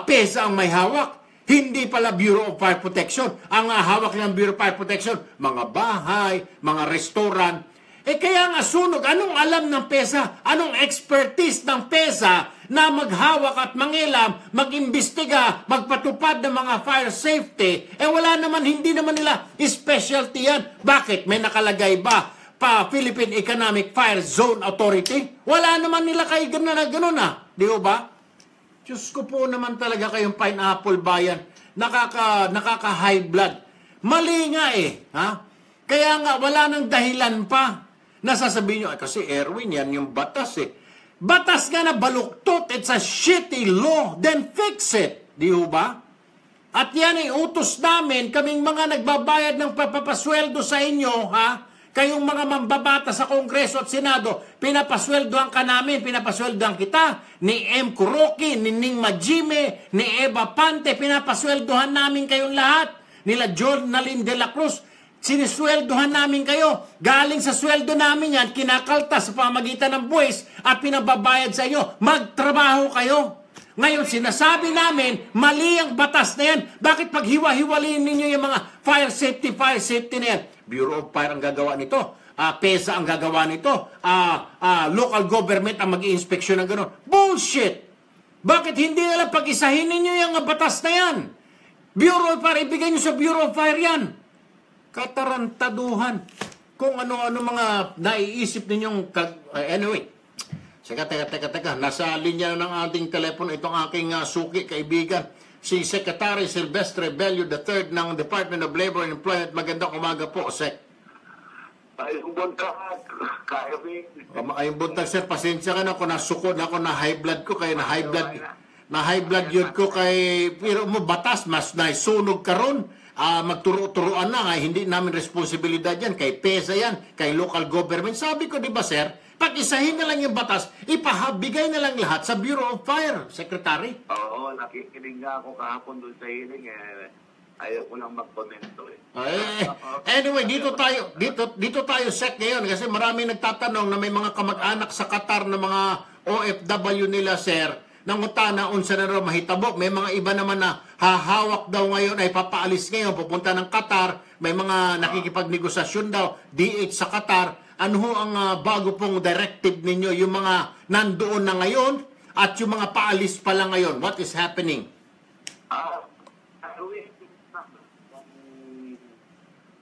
PESA ang may hawak. Hindi pala Bureau of Fire Protection. Ang hawak ng Bureau of Fire Protection, mga bahay, mga restaurant. Kaya nga sunog, anong alam ng PESA? Anong expertise ng PESA na maghawak at mangilam, mag-imbestiga, magpatupad ng mga fire safety? Wala naman, hindi naman nila specialty yan. Bakit? May nakalagay ba pa Philippine Economic Fire Zone Authority? Wala naman nila kayo ganun Di ba? Diyos ko po naman talaga kayong Pineapple Bayan. Nakaka-high blood. Mali nga ha? Kaya nga, wala nang dahilan pa. Nasasabihin nyo, kasi Erwin, yan yung batas Batas nga na baluktot, it's a shitty law, then fix it. Di ba? At yan ay utos namin, kaming mga nagbabayad ng papapasweldo sa inyo, kayong mga mambabata sa Kongreso at Senado, pinapasweldohan ka namin, pinapasweldohan kita, ni M. Kuroki, ni Ning Majime, ni Eva Pante, pinapasweldohan namin kayong lahat, nila John Nalin de la Cruz, sinisweldohan namin kayo. Galing sa sweldo namin yan, kinakaltas sa pamagitan ng buwis at pinababayad sa inyo. Magtrabaho kayo. Ngayon, sinasabi namin, mali ang batas na yan. Bakit pag hiwa-hiwalin ninyo yung mga fire safety na yan? Bureau of Fire ang gagawa nito. PESA ang gagawa nito. Local government ang mag-i-inspeksyon ng gano'n. Bullshit! Bakit hindi nalang pag-isahin ninyo yung batas na yan? Bureau of Fire, ibigay nyo sa Bureau of Fire yan. Katarantaduhan. Kung ano-ano mga naiisip ninyong... Anyway, teka. Nasa linya ng ating telepono itong aking suki, kaibigan, si Secretary Silvestre Bello III ng Department of Labor and Employment. Magandang umaga po, Sec. Ayong buntag, Ayong buntag, sir. Pasensya ka na kung nasukod ako na high blood ko, kaya na high blood yun ko kay... Pero mo batas, mas naisunog ka ron. Magturo-turuan na nga, hindi namin responsibilidad yan, kay PESA yan, kay local government. Sabi ko, di ba sir, pag-isahin na lang yung batas, ipahabigay na lang lahat sa Bureau of Fire, Secretary. Oo, nakikinig nga ako kahapon doon sa hearing, ayaw ko lang mag-komento Anyway, dito tayo Sec ngayon, kasi marami nagtatanong na may mga kamag-anak sa Qatar na mga OFW nila, sir, nangutana unsa na raw mahitabo. May mga iba naman na hahawak daw ngayon ay papaalis ngayon, pupunta ng Qatar. May mga nakikipagnegosasyon daw, DH sa Qatar. Ano ho ang bago pong directive ninyo, yung mga nandoon na ngayon at yung mga paalis pa lang ngayon? What is happening?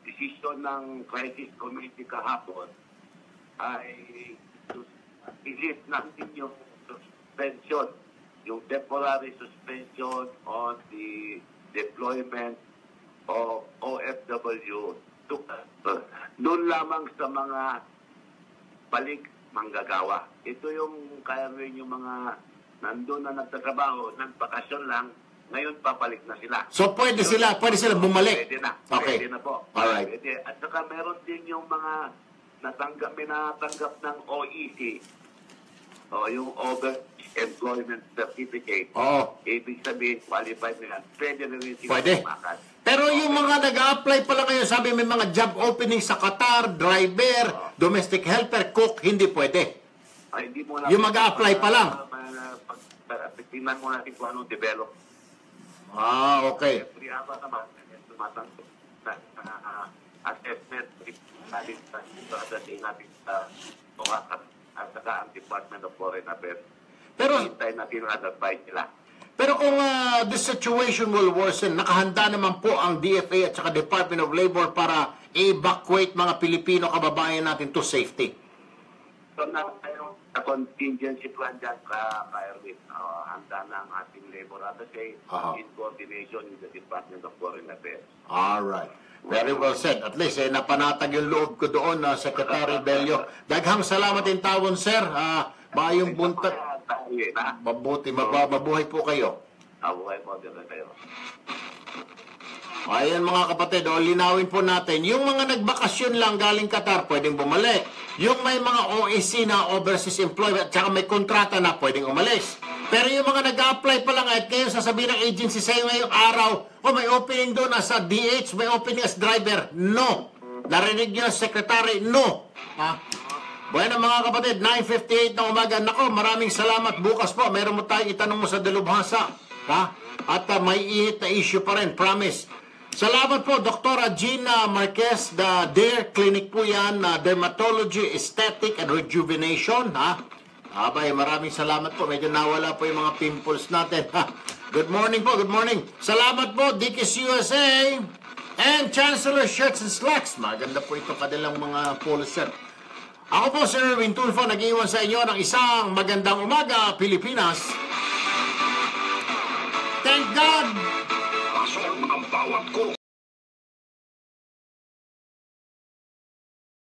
Decision ng Crisis Committee kahapon ay isip natin yung suspension, yung temporary suspension on the deployment of OFW doon lamang sa mga balik manggagawa. Ito yung kaya rin yung mga nandun na nagtatrabaho, nagbakasyon lang, ngayon papalik na sila. So pwede sila bumalik? Pwede na. Okay. Pwede na po. Alright. Pwede. At saka meron din yung mga natanggap ng OEC, yung Employment Certificate. Ibig sabihin, qualified na yan. Pwede na rin sila tumakas. Pero yung mga nag-a-apply pala ngayon, sabi may mga job opening sa Qatar, driver, domestic helper, cook, hindi pwede. Hindi mo yung mag-a-apply pa lang. Tingnan mo natin kung anong develop. Okay. Priapa naman, tumatanggap assessment natin sa at saka ang Department of Foreign Affairs. Pero hintayin natin ang advice nila. Pero kung the situation will worsen, nakahanda naman po ang DFA at saka Department of Labor para evacuate mga Pilipino kababayan natin to safety. So, na contingency plan dyan ka Erwin. Handa na ang ating labor agency in coordination with the Department of Foreign Affairs. Alright. Very well said. At least, napanatag yung loob ko doon, Secretary Bello. Daghang salamat din tawon, sir. Bayong buntag. Mabuti, mabuhay po kayo. Mabuhay po din kayo. Ayan mga kapatid, linawin po natin. Yung mga nagbakasyon lang galing Qatar, pwedeng bumalik. Yung may mga OEC na overseas employment, at saka may kontrata na pwedeng umalis. Pero yung mga nag-a-apply pa lang at ngayon sasabihin ng agency sa'yo ngayong araw, may opening doon as a DH, may opening as driver. No. Narinig niyo, Secretary, no. Bueno mga kapatid, 9:58 ng umaga. Nako, maraming salamat. Bukas po, meron mo tayong itanong mo sa Dalubhasa. Ha? At may ihit na issue pa rin, promise. Salamat po, Dr. Gina Marquez, the DARE Clinic po yan, Dermatology, Aesthetic and Rejuvenation. Ha? Abay, maraming salamat po. Medyo nawala po yung mga pimples natin. Ha? Good morning po, good morning. Salamat po, Dickies USA and Chancellor Shirts and Slacks. Maganda po itong kanilang mga polo shirt. Ako po, Sir Erwin Tulfo, nag-iwan sa inyo ng isang magandang umaga, Pilipinas. Thank God! Pasok ang bawat